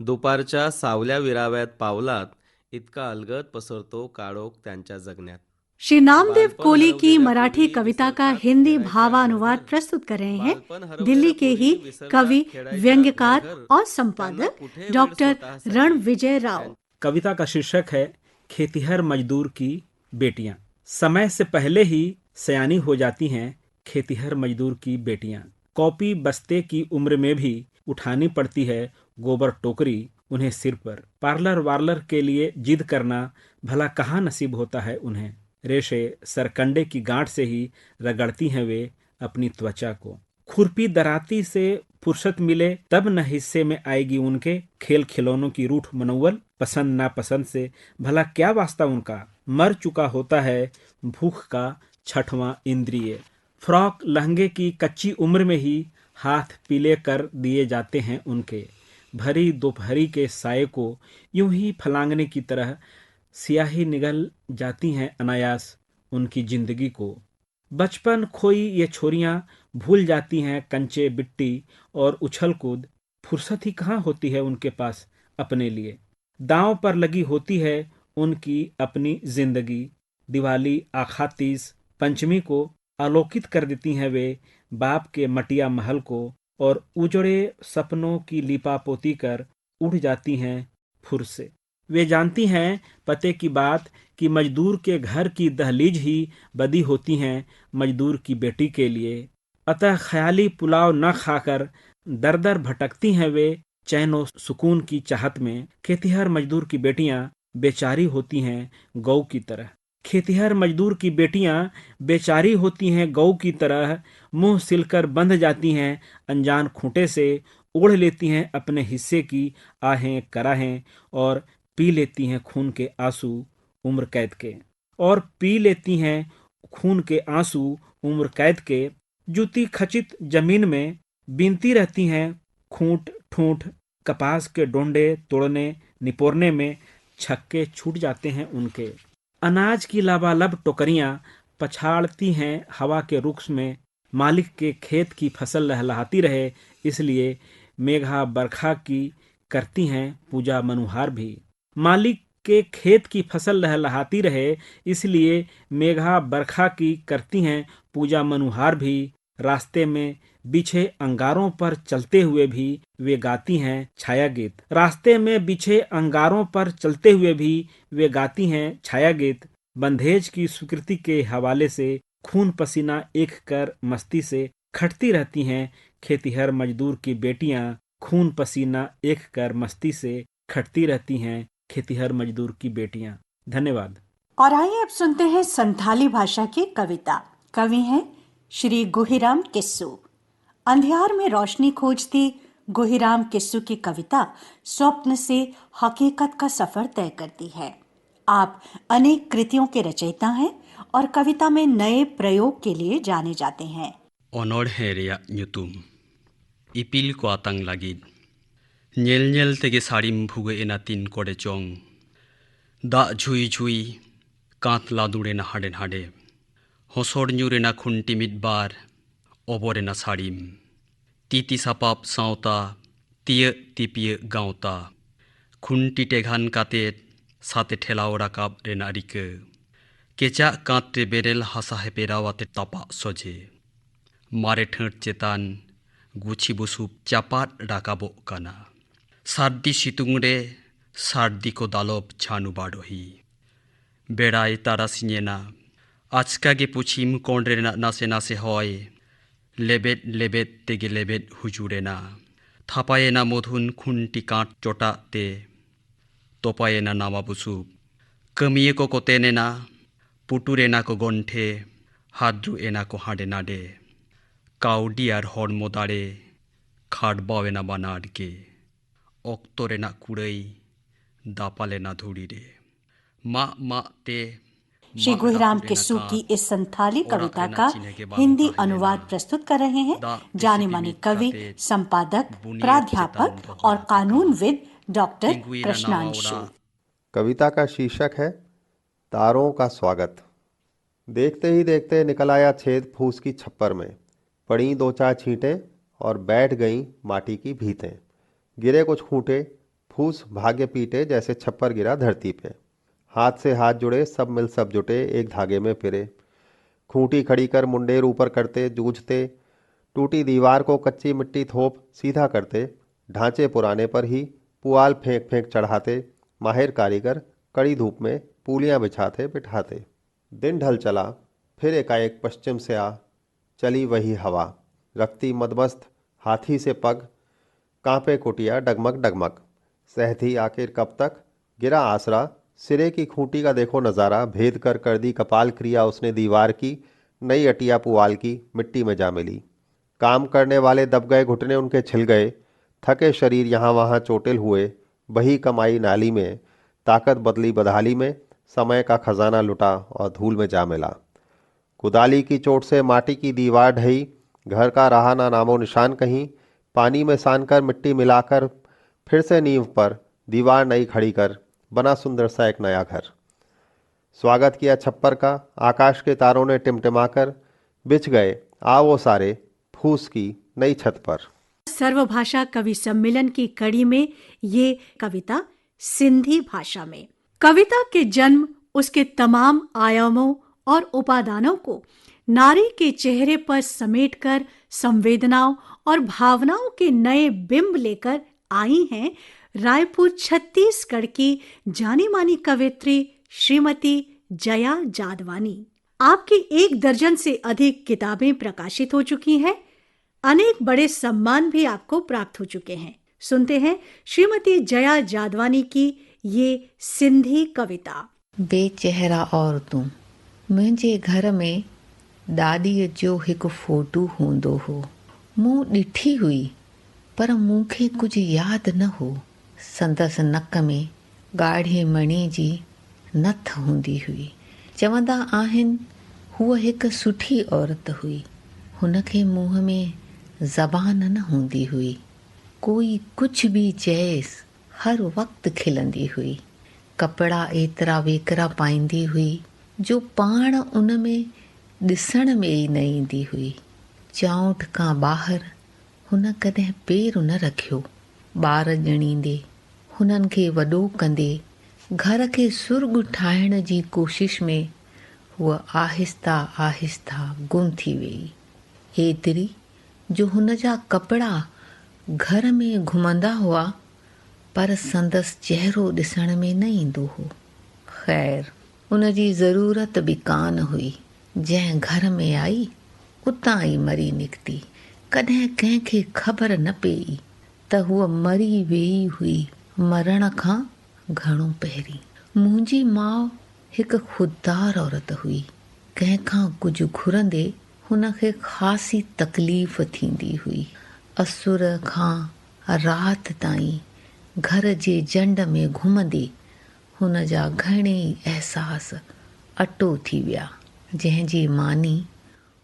दुपारच्या सावल्या विराव्यात पावलात, इतका अलगद पसरतो काळोख त्यांच्या जगण्यात। श्री नामदेव कोली की मराठी कविता का हिंदी भावानुवाद प्रस्तुत कर रहे हैं दिल्ली के ही कवि, व्यंग्यकार और संपादक डॉक्टर रणविजय राव। कविता का शीर्षक है खेतिहर मजदूर की बेटियां। समय से पहले ही सयानी हो जाती हैं खेतिहर मजदूर की बेटियां। कॉपी बस्ते की उम्र में भी उठानी पड़ती है गोबर टोकरी उन्हें सिर पर। पार्लर वार्लर के लिए जिद करना भला कहाँ नसीब होता है उन्हें। रेशे सरकंडे की गांठ से ही रगड़ती हैं वे अपनी त्वचा को। खुरपी दराती से फुर्सत मिले तब न हिस्से में आएगी उनके। खेल खिलौनों की रूठ मनोवल, पसंद नापसंद से भला क्या वास्ता उनका। मर चुका होता है भूख का 6वां इंद्रिय। फ्रॉक लहंगे की कच्ची उम्र में ही हाथ पीले कर दिए जाते हैं उनके। भरी दोपहरी के साये को यूं ही फलांगने की तरह सियाही निगल जाती हैं अनायास उनकी जिंदगी को। बचपन खोई ये छोरियां भूल जाती हैं कंचे बिट्टी और उछल कूद। फुर्सत ही कहाँ होती है उनके पास अपने लिए। दांव पर लगी होती है उनकी अपनी जिंदगी। दिवाली आखातीस पंचमी को आलोकित कर देती हैं वे बाप के मटिया महल को, और उजड़े सपनों की लिपापोती कर उड़ जाती हैं फुर से। वे जानती हैं पते की बात कि मजदूर के घर की दहलीज ही बदी होती हैं मजदूर की बेटी के लिए। अतः ख्याली पुलाव न खाकर दर दर भटकती हैं वे चैनो सुकून की चाहत में। खेतिहर मजदूर की बेटियां बेचारी होती हैं गौ की तरह। खेतिहर मजदूर की बेटियां बेचारी होती हैं गौ की तरह। मुंह सिलकर बंध जाती हैं अनजान खूंटे से। ओढ़ लेती हैं अपने हिस्से की आहें कराहें, और पी लेती हैं खून के आंसू उम्र कैद के। और पी लेती हैं खून के आंसू उम्र कैद के। जूती खचित जमीन में बीनती रहती हैं खूंट ठूंठ। कपास के डोंडे तोड़ने निपोरने में छक्के छूट जाते हैं उनके। अनाज की लबालब टोकरियां पछाड़ती हैं हवा के रुख में। मालिक के खेत की फसल लहलहाती रहे इसलिए मेघा बरखा की करती हैं पूजा मनुहार भी। मालिक के खेत की फसल लहलहाती रहे इसलिए मेघा बरखा की करती हैं पूजा मनुहार भी। रास्ते में बिछे अंगारों पर चलते हुए भी वे गाती हैं छाया गीत। रास्ते में बिछे अंगारों पर चलते हुए भी वे गाती हैं छाया गीत। बंधेज की स्वीकृति के हवाले से खून पसीना एक कर मस्ती से खटती रहती हैं खेतिहर मजदूर की बेटियां। खून पसीना एक कर मस्ती से खटती रहती हैं खेतिहर मजदूर की बेटियां। धन्यवाद। और आइए अब सुनते हैं संथाली भाषा की कविता। कवि हैं श्री गुहिराम किस्सू। अंधियार में रोशनी खोजती गुहिराम किस्सू की कविता स्वप्न से हकीकत का सफर तय करती है। आप अनेक कृतियों के रचयिता हैं और कविता में नए प्रयोग के लिए जाने जाते हैं। अनोढ़े रेया ᱧᱩᱛᱩᱢ इपिल को आतंग लागिद ñel ñel tege sarim bhuge ena tin kode chong da झुई झुई Kant लादुड़े ना हाडे हाडे हसड़ ᱧᱩᱨᱮ ना खुंटी मिदबार ओबोरे ना साड़िम तीती सापाप सावता तिय तिपिय गावता खुंटी टेघान काते साते ठेलाओ राकाब रेना रिके केचा कांते बेरेल हासा हेपेरावाते तापा सोजे मारे ठंट चेतान गुछी बुसुप चापात राकाबो काना सार्दी सितुंग रे सार्दी को दालोब छानु बाडोही बेड़ाई तारासिनेना आचकागे पुछिम कोंड्रेना नासे नासे हय लेबेद लेबेद तेगे लेबेद हुजुरेना थापायेना मधुन खुंटी काट चोटा ते तोपायेना नामा बुसुब कमिये को कोतेनेना पुटुरेना को गंठे हाद्रु एना को हाडे नाडे काउडियार हर्म दाड़े खाट बावेना बानाडके ऑक्टोरेना कुड़ई दापालेना धुड़ी रे मा मा ते श्री गुहीराम किस्सू की इस संथाली कविता का हिंदी अनुवाद प्रस्तुत कर रहे हैं जाने माने कवि, संपादक, प्राध्यापक और कानूनविद डॉक्टर कृष्णांशु। कविता का शीर्षक है तारों का स्वागत। देखते ही देखते निकल आया छेद फूस की छप्पर में, पड़ी दो चार छींटें और बैठ गईं माटी की भीतें। गिरे कुछ खूंटे, फूस भाग्य पीटे जैसे छप्पर गिरा धरती पे। हाथ से हाथ जुड़े सब मिल सब जुटे एक धागे में फिरे। खूंटी खड़ी कर मुंडेर ऊपर करते जूझते, टूटी दीवार को कच्ची मिट्टी थोप सीधा करते। ढांचे पुराने पर ही पुआल फेंक फेंक चढ़ाते। माहिर कारीगर कड़ी धूप में पूलियां बिछाते बिठाते। दिन ढल चला, फिर एकाएक पश्चिम से आ चली वही हवा, रखती मदमस्त हाथी से पग। कांपे कुटिया डगमग डगमग, सहती आखिर कब तक। गिरा आसरा सिरे की खूंटी का देखो नज़ारा, भेद कर दी कपाल क्रिया उसने दीवार की। नई अटिया पुआल की मिट्टी में जा मिली। काम करने वाले दब गए, घुटने उनके छिल गए। थके शरीर यहाँ वहाँ चोटिल हुए। बही कमाई नाली में, ताकत बदली बदहाली में। समय का खजाना लुटा और धूल में जा मिला। कुदाली की चोट से माटी की दीवार ढही, घर का रहा ना नामो निशान कहीं। पानी में सान कर मिट्टी मिलाकर फिर से नींव पर दीवार नई खड़ी कर बना सुंदर सा एक नया घर। स्वागत किया छप्पर का आकाश के तारों ने टिमटिमाकर, बिछ गए आ वो सारे फूस की नई छत पर। सर्वभाषा कवि सम्मेलन की कड़ी में ये कविता सिंधी भाषा में। कविता के जन्म, उसके तमाम आयामों और उपादानों को नारी के चेहरे पर समेटकर संवेदनाओं और भावनाओं के नए बिंब लेकर आई हैं रायपुर छत्तीसगढ़ की जानी मानी कवित्री श्रीमती जया जादवानी। आपकी 1 दर्जन से अधिक किताबें प्रकाशित हो चुकी हैं। अनेक बड़े सम्मान भी आपको प्राप्त हो चुके हैं। सुनते हैं श्रीमती जया जादवानी की ये सिंधी कविता। बेचेहरा औरतूं। मुंहिंजे घर में ॾाॾीअ जो हिकु फोटू हूंदो हो। मूं ॾिठी हुई पर मूंखे कुझु यादि न हो। संदसि नक में ॻाढ़े मणी जी नथ हूंदी हुई। चवंदा आहिनि हूअ हिकु सुठी औरत हुई। हुनखे मुंहं में ज़बान न हूंदी हुई। कोई कुझु बि चएसि हर वक़्तु खिलंदी हुई। कपिड़ा एतिरा वेकरा पाईंदी हुई जो पाण उन में ॾिसण में ई न ईंदी हुई। चाउंठ खां ॿाहिरि हुन कॾहिं पेर न रखियो। ॿार ॼणींदे, हुननि खे वॾो कंदे, घर खे सुर्ॻु ठाहिण जी कोशिश में हूअ आहिस्ता आहिस्ता गुम थी वई। एतिरी जो हुन जा कपिड़ा घर में घुमंदा हुआ पर संदसि चहिरो ॾिसण में न ईंदो हो। ख़ैर, उन जी ज़रूरत बि कान हुई। जंहिं घर में आई उतां ई मरी निकिती। कॾहिं कंहिंखे ख़बर न पई त हूअ मरी वेई हुई मरण खां घणो पहिरीं। मुंहिंजी माउ हिकु ख़ुददार औरत हुई। कंहिंखां कुझु घुरंदे हुनखे ख़ासी तकलीफ़ थींदी हुई। असुर खां राति ताईं घर जे जंड में घुमंदे हुन जा घणेई अहसास अटो थी विया, जंहिंजी मानी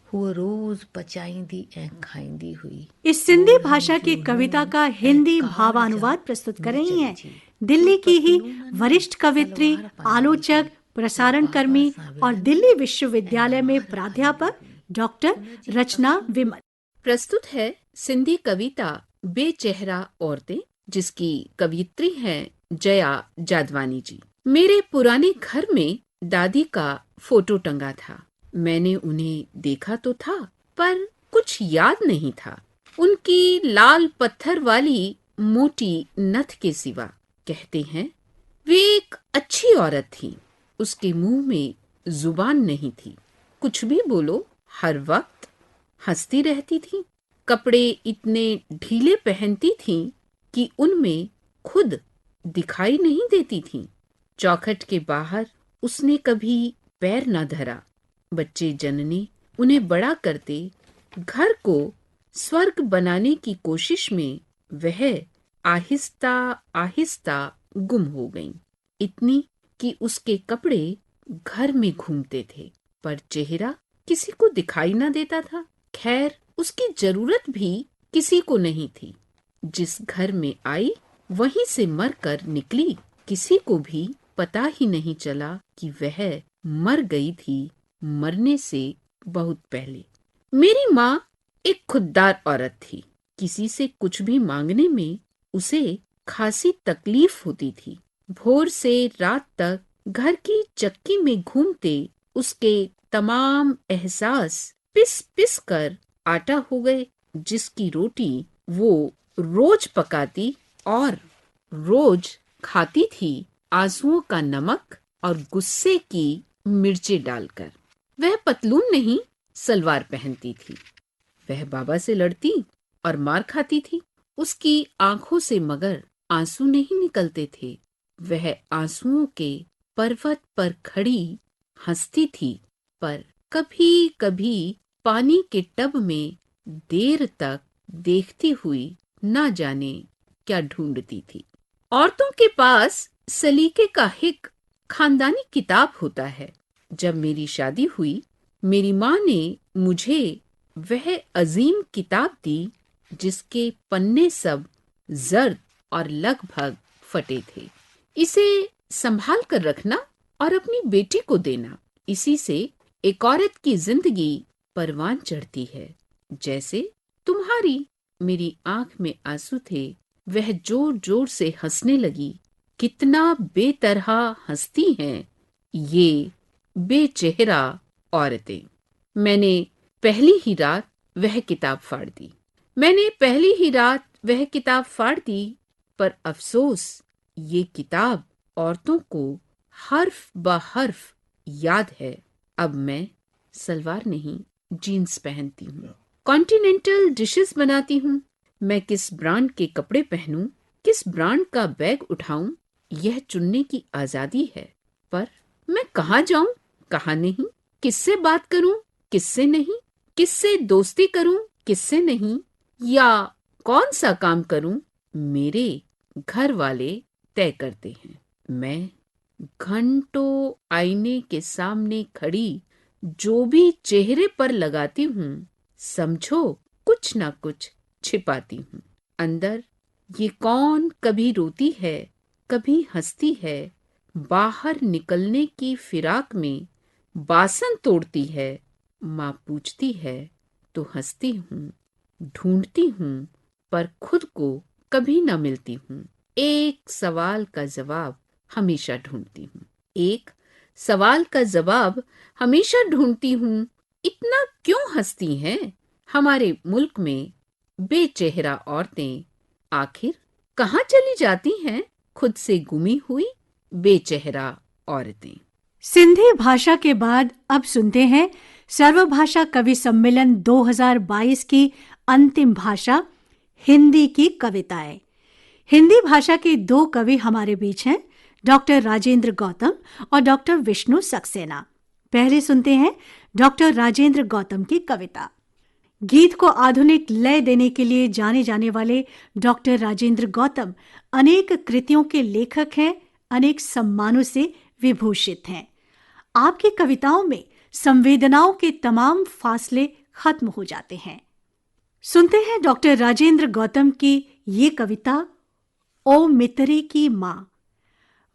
हूअ रोज़ पचाईंदी ऐं खाईंदी हुई। इस सिंधी भाषा की कविता का हिंदी भावानुवाद प्रस्तुत कर रही हैं दिल्ली की ही वरिष्ठ कवित्री, आलोचक, प्रसारण कर्मी और दिल्ली विश्वविद्यालय में प्राध्यापक डॉक्टर रचना विमल। प्रस्तुत है सिंधी कविता बेचेहरा औरतें, जिसकी कवित्री हैं जया जादवानी जी। मेरे पुराने घर में दादी का फोटो टंगा था। मैंने उन्हें देखा तो था पर कुछ याद नहीं था, उनकी लाल पत्थर वाली मोटी नथ के सिवा। कहते हैं वे एक अच्छी औरत थी। उसके मुंह में जुबान नहीं थी। कुछ भी बोलो, हर वक्त हंसती रहती थी। कपड़े इतने ढीले पहनती थी कि उनमें खुद दिखाई नहीं देती थी। चौखट के बाहर उसने कभी पैर न धरा। बच्चे जनने उन्हें बड़ा करते, घर को स्वर्ग बनाने की कोशिश में वह आहिस्ता आहिस्ता गुम हो गईं। इतनी कि उसके कपड़े घर में घूमते थे, पर चेहरा किसी को दिखाई न देता था। खैर, उसकी जरूरत भी किसी को नहीं थी। जिस घर में आई वहीं से मरकर निकली। किसी को भी पता ही नहीं चला कि वह मर गई थी, मरने से बहुत पहले। मेरी माँ एक खुददार औरत थी। किसी से कुछ भी मांगने में उसे खासी तकलीफ होती थी। भोर से रात तक घर की चक्की में घूमते उसके तमाम एहसास पिस पिस कर आटा हो गए। जिसकी रोटी वो रोज पकाती और रोज खाती थी, आंसुओं का नमक और गुस्से की मिर्चें डालकर। वह पतलून नहीं, सलवार पहनती थी। वह बाबा से लड़ती और मार खाती थी। उसकी आंखों से मगर आंसू नहीं निकलते थे। वह आंसुओं के पर्वत पर खड़ी हंसती थी, पर कभी कभी पानी के टब में देर तक देखती हुई ना जाने क्या ढूंढती थी। औरतों के पास सलीके का एक खानदानी किताब होता है। जब मेरी शादी हुई, मेरी माँ ने मुझे वह अजीम किताब दी जिसके पन्ने सब जर्द और लगभग फटे थे। इसे संभाल कर रखना और अपनी बेटी को देना, इसी से एक औरत की जिंदगी परवान चढ़ती है। जैसे तुम्हारी। मेरी आंख में आंसू थे। वह जोर जोर से हंसने लगी। कितना बेतरह हंसती हैं ये बेचेहरा औरतें। मैंने पहली ही रात वह किताब फाड़ दी। पर अफसोस, ये किताब औरतों को हर्फ ब हर्फ याद है। अब मैं सलवार नहीं, जीन्स पहनती हूँ। कॉन्टिनेंटल डिशेस बनाती हूँ। मैं किस ब्रांड के कपड़े पहनूं, किस ब्रांड का बैग उठाऊं, यह चुनने की आजादी है। पर मैं कहाँ जाऊं, कहाँ नहीं, किससे बात करूं, किससे नहीं, किससे दोस्ती करूं, किससे नहीं, या कौन सा काम करूं, मेरे घर वाले तय करते हैं। मैं घंटों आईने के सामने खड़ी जो भी चेहरे पर लगाती हूँ, समझो कुछ ना कुछ छिपाती हूँ। अंदर ये कौन कभी रोती है, कभी हंसती है। बाहर निकलने की फिराक में बासन तोड़ती है। माँ पूछती है तो हंसती हूँ, ढूंढती हूँ, पर खुद को कभी न मिलती हूँ। एक सवाल का जवाब हमेशा ढूंढती हूँ, इतना क्यों हंसती हैं हमारे मुल्क में बेचेहरा औरतें? आखिर कहाँ चली जाती हैं खुद से गुमी हुई बेचेहरा औरतें? सिंधी भाषा के बाद अब सुनते हैं सर्वभाषा कवि सम्मेलन 2022 की अंतिम भाषा हिंदी की कविताएं। हिंदी भाषा के दो कवि हमारे बीच हैं, डॉक्टर राजेंद्र गौतम और डॉक्टर विष्णु सक्सेना। पहले सुनते हैं डॉक्टर राजेंद्र गौतम की कविता। गीत को आधुनिक लय देने के लिए जाने जाने वाले डॉक्टर राजेंद्र गौतम अनेक कृतियों के लेखक हैं, अनेक सम्मानों से विभूषित हैं। आपकी कविताओं में संवेदनाओं के तमाम फासले खत्म हो जाते हैं। सुनते हैं डॉक्टर राजेंद्र गौतम की ये कविता, ओ मितरी की माँ।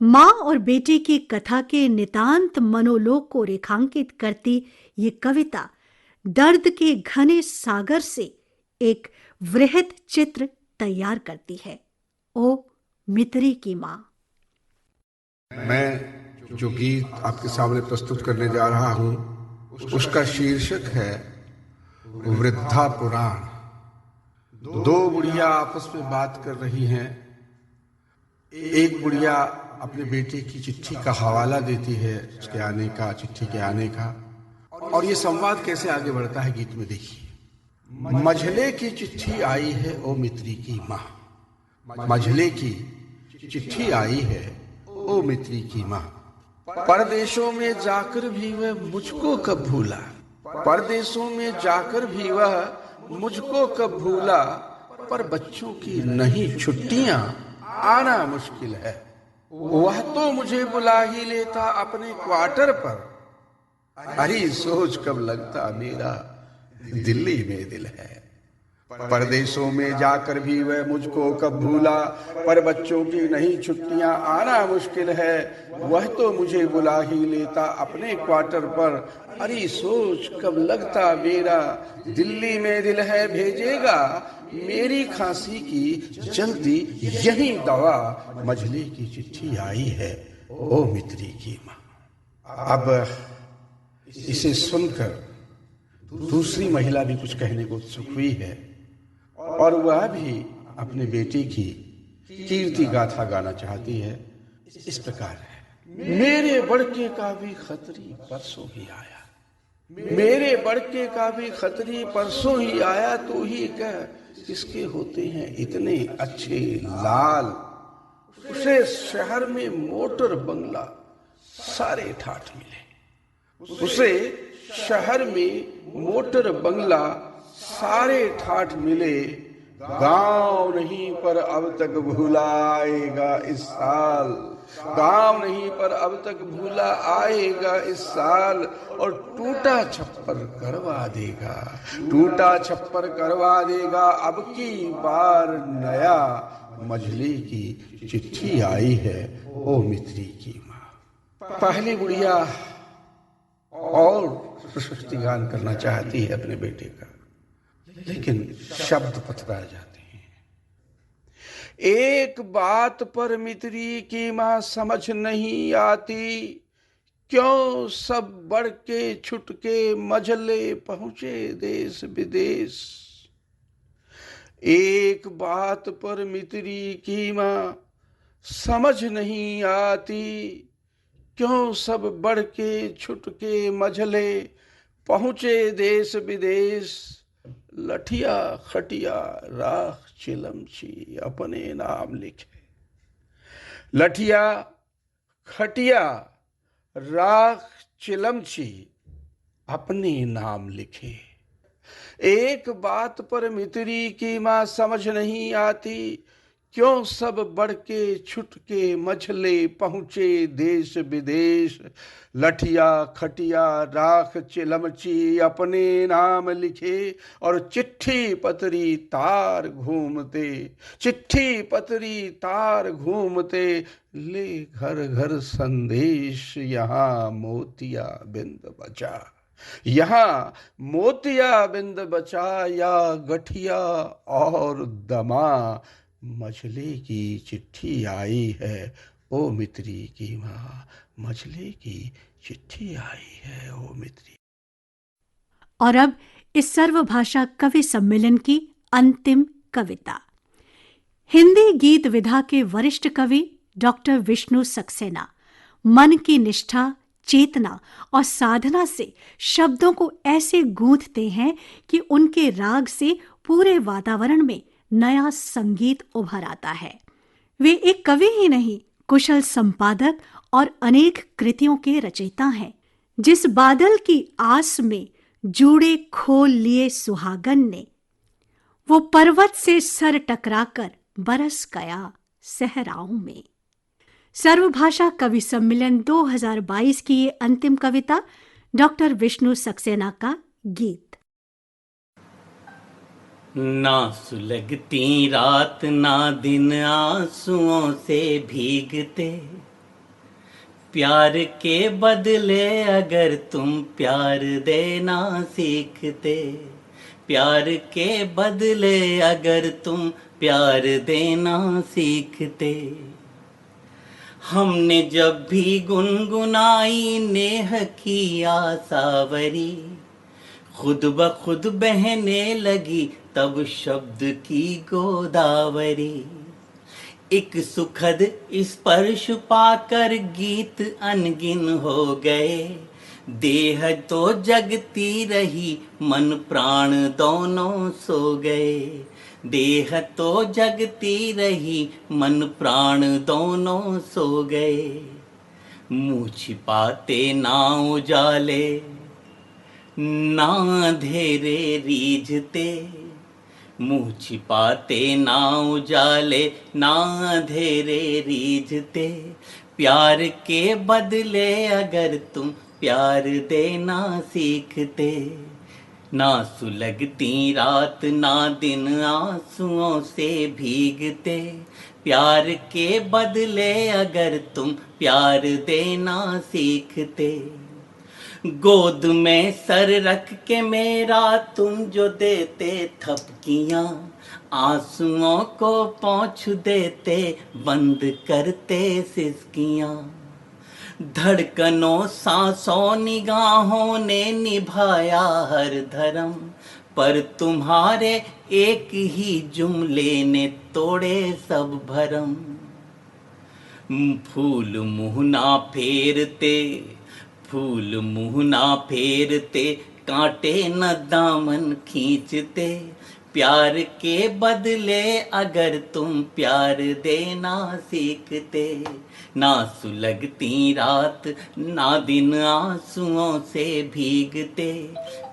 माँ और बेटे की कथा के नितांत मनोलोक को रेखांकित करती ये कविता दर्द के घने सागर से एक वृहद चित्र तैयार करती है। ओ मितरी की माँ। मैं जो गीत आपके सामने प्रस्तुत करने जा रहा हूं, उसका शीर्षक है वृद्धा पुराण। दो बुढ़िया आपस में बात कर रही हैं। एक बुढ़िया अपने बेटे की चिट्ठी का हवाला देती है, उसके आने का, चिट्ठी के आने का। और ये संवाद कैसे आगे बढ़ता है गीत में देखिए। मझले की चिट्ठी आई है ओ मित्री की माँ, मझले की चिट्ठी आई है ओ मित्री की माँ। परदेशों में जाकर भी वह मुझको कब भूला, परदेशों में जाकर भी वह मुझको कब भूला। पर बच्चों की नहीं छुट्टियां आना मुश्किल है, वह तो मुझे बुला ही लेता अपने क्वार्टर पर। अरे सोच कब लगता मेरा दिल्ली में दिल है। परदेशों में जाकर भी वह मुझको कब भूला, पर बच्चों की नहीं छुट्टियां आना मुश्किल है, वह तो मुझे बुला ही लेता अपने क्वार्टर पर। अरे सोच कब लगता मेरा दिल्ली में दिल है, भेजेगा मेरी खांसी की जल्दी यही दवा। मझले की चिट्ठी आई है ओ मित्री की माँ। अब इसे सुनकर दूसरी महिला भी कुछ कहने को उत्सुक हुई है, और वह भी अपने बेटे की कीर्ति गाथा गाना चाहती है। इस प्रकार है। मेरे बड़के का भी खतरी परसों ही आया, मेरे बड़के का भी खतरी परसों ही आया। तू ही कह किसके होते हैं इतने अच्छे लाल। उसे शहर में मोटर बंगला सारे ठाठ मिले, उसे शहर में मोटर बंगला सारे ठाठ मिले। गांव नहीं पर अब तक भूला आएगा इस साल, गांव नहीं पर अब तक भूला आएगा इस साल। और टूटा छप्पर करवा देगा, टूटा छप्पर करवा देगा अब की बार नया। मझले की चिट्ठी आई है ओ मित्री की माँ। पहली गुड़िया और प्रशस्ति गान करना चाहती है अपने बेटे का, लेकिन शब्द पथरा जाते हैं। एक बात पर मित्री की माँ समझ नहीं आती, क्यों सब बढ़ के छुट के मझले पहुंचे देश विदेश। एक बात पर मित्री की माँ समझ नहीं आती, क्यों सब बढ़ के छुट के मझले पहुंचे देश विदेश। लठिया खटिया राख चिलमची अपने नाम लिखे, लठिया खटिया राख चिलमची अपने नाम लिखे। एक बात पर मित्री की माँ समझ नहीं आती, क्यों सब बढ़ के छुट के मझले पहुंचे देश विदेश। लठिया खटिया राख चिलमची अपने नाम लिखे, और चिट्ठी पतरी तार घूमते, चिट्ठी पतरी तार घूमते। ले घर घर संदेश यहाँ मोतिया बिंद बचा, यहाँ मोतिया बिंद बचा। या गठिया और दमा मझले की चिट्ठी आई है ओ मित्री की माँ, मझले की चिट्ठी आई है ओ मित्री। और अब इस सर्वभाषा कवि सम्मेलन की अंतिम कविता। हिंदी गीत विधा के वरिष्ठ कवि डॉक्टर विष्णु सक्सेना मन की निष्ठा, चेतना और साधना से शब्दों को ऐसे गूंथते हैं कि उनके राग से पूरे वातावरण में नया संगीत उभर आता है। वे एक कवि ही नहीं, कुशल संपादक और अनेक कृतियों के रचयिता हैं। जिस बादल की आस में जूड़े खोल लिए सुहागन ने, वो पर्वत से सर टकराकर बरस गया सहराओं में। सर्वभाषा कवि सम्मेलन 2022 की ये अंतिम कविता डॉक्टर विष्णु सक्सेना का गीत। ना सुलगती रात ना दिन आंसुओं से भीगते, प्यार के बदले अगर तुम प्यार देना सीखते, प्यार के बदले अगर तुम प्यार देना सीखते। हमने जब भी गुनगुनाई नेह की आसावरी, खुद ब खुद बहने लगी तब शब्द की गोदावरी। एक सुखद स्पर्श पाकर गीत अनगिन हो गए। देह तो जगती रही, मन प्राण दोनों सो गए। देह तो जगती रही, मन प्राण दोनों सो गए। मुँह छिपाते ना उजाले, ना अंधेरे रीझते। मुँह छिपाते ना उजाले, ना अंधेरे रीझते। प्यार के बदले अगर तुम प्यार देना सीखते, ना सुलगती रात ना दिन आंसुओं से भीगते। प्यार के बदले अगर तुम प्यार देना सीखते। गोद में सर रख के मेरा तुम जो देते थपकियां, आंसुओं को पोंछ देते, बंद करते सिसकियां। धड़कनों सांसों निगाहों ने निभाया हर धर्म, पर तुम्हारे एक ही जुमले ने तोड़े सब भरम। फूल मुँह ना फेरते, फूल मुँह ना फेरते, कांटे न दामन खींचते। प्यार के बदले अगर तुम प्यार देना सीखते, ना सुलगती रात ना दिन आंसुओं से भीगते।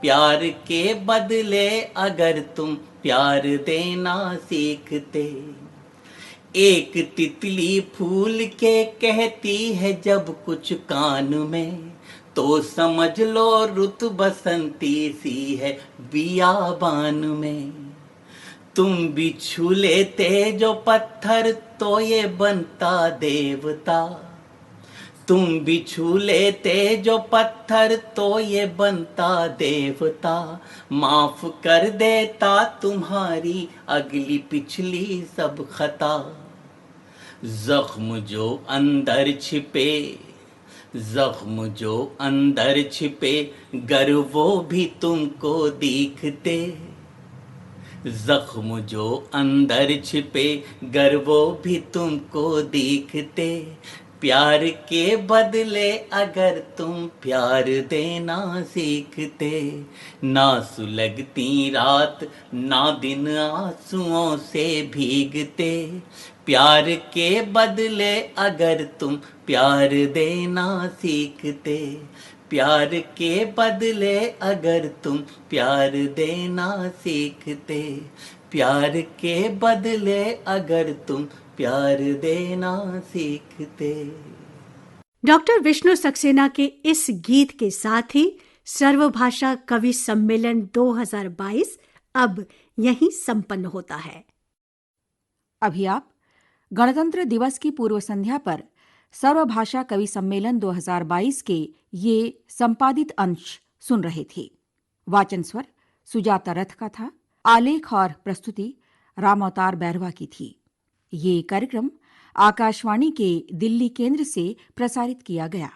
प्यार के बदले अगर तुम प्यार देना सीखते। एक तितली फूल के कहती है जब कुछ कान में, तो समझ लो रुत बसंती सी है बियाबान में। तुम भी छू लेते जो पत्थर तो ये बनता देवता। तुम भी छू लेते जो पत्थर तो ये बनता देवता। माफ कर देता तुम्हारी अगली पिछली सब खता। जख्म जो अंदर छिपे, जख्म जो अंदर छिपे, गर वो भी तुमको दिखते। जख्म जो अंदर छिपे, गर वो भी तुमको दिखते। प्यार के बदले अगर तुम प्यार देना सीखते, ना सुलगती रात ना दिन आंसुओं से भीगते। प्यार के बदले अगर तुम प्यार देना सीखते, प्यार के बदले अगर तुम प्यार देना सीखते। प्यार के बदले अगर तुम प्यार देना सीखते। डॉक्टर विष्णु सक्सेना के इस गीत के साथ ही सर्वभाषा कवि सम्मेलन 2022 अब यहीं संपन्न होता है। अभी आप गणतंत्र दिवस की पूर्व संध्या पर सर्वभाषा कवि सम्मेलन 2022 के ये संपादित अंश सुन रहे थे। वाचन स्वर सुजाता रथ का था। आलेख और प्रस्तुति राम अवतार बैरवा की थी। ये कार्यक्रम आकाशवाणी के दिल्ली केंद्र से प्रसारित किया गया।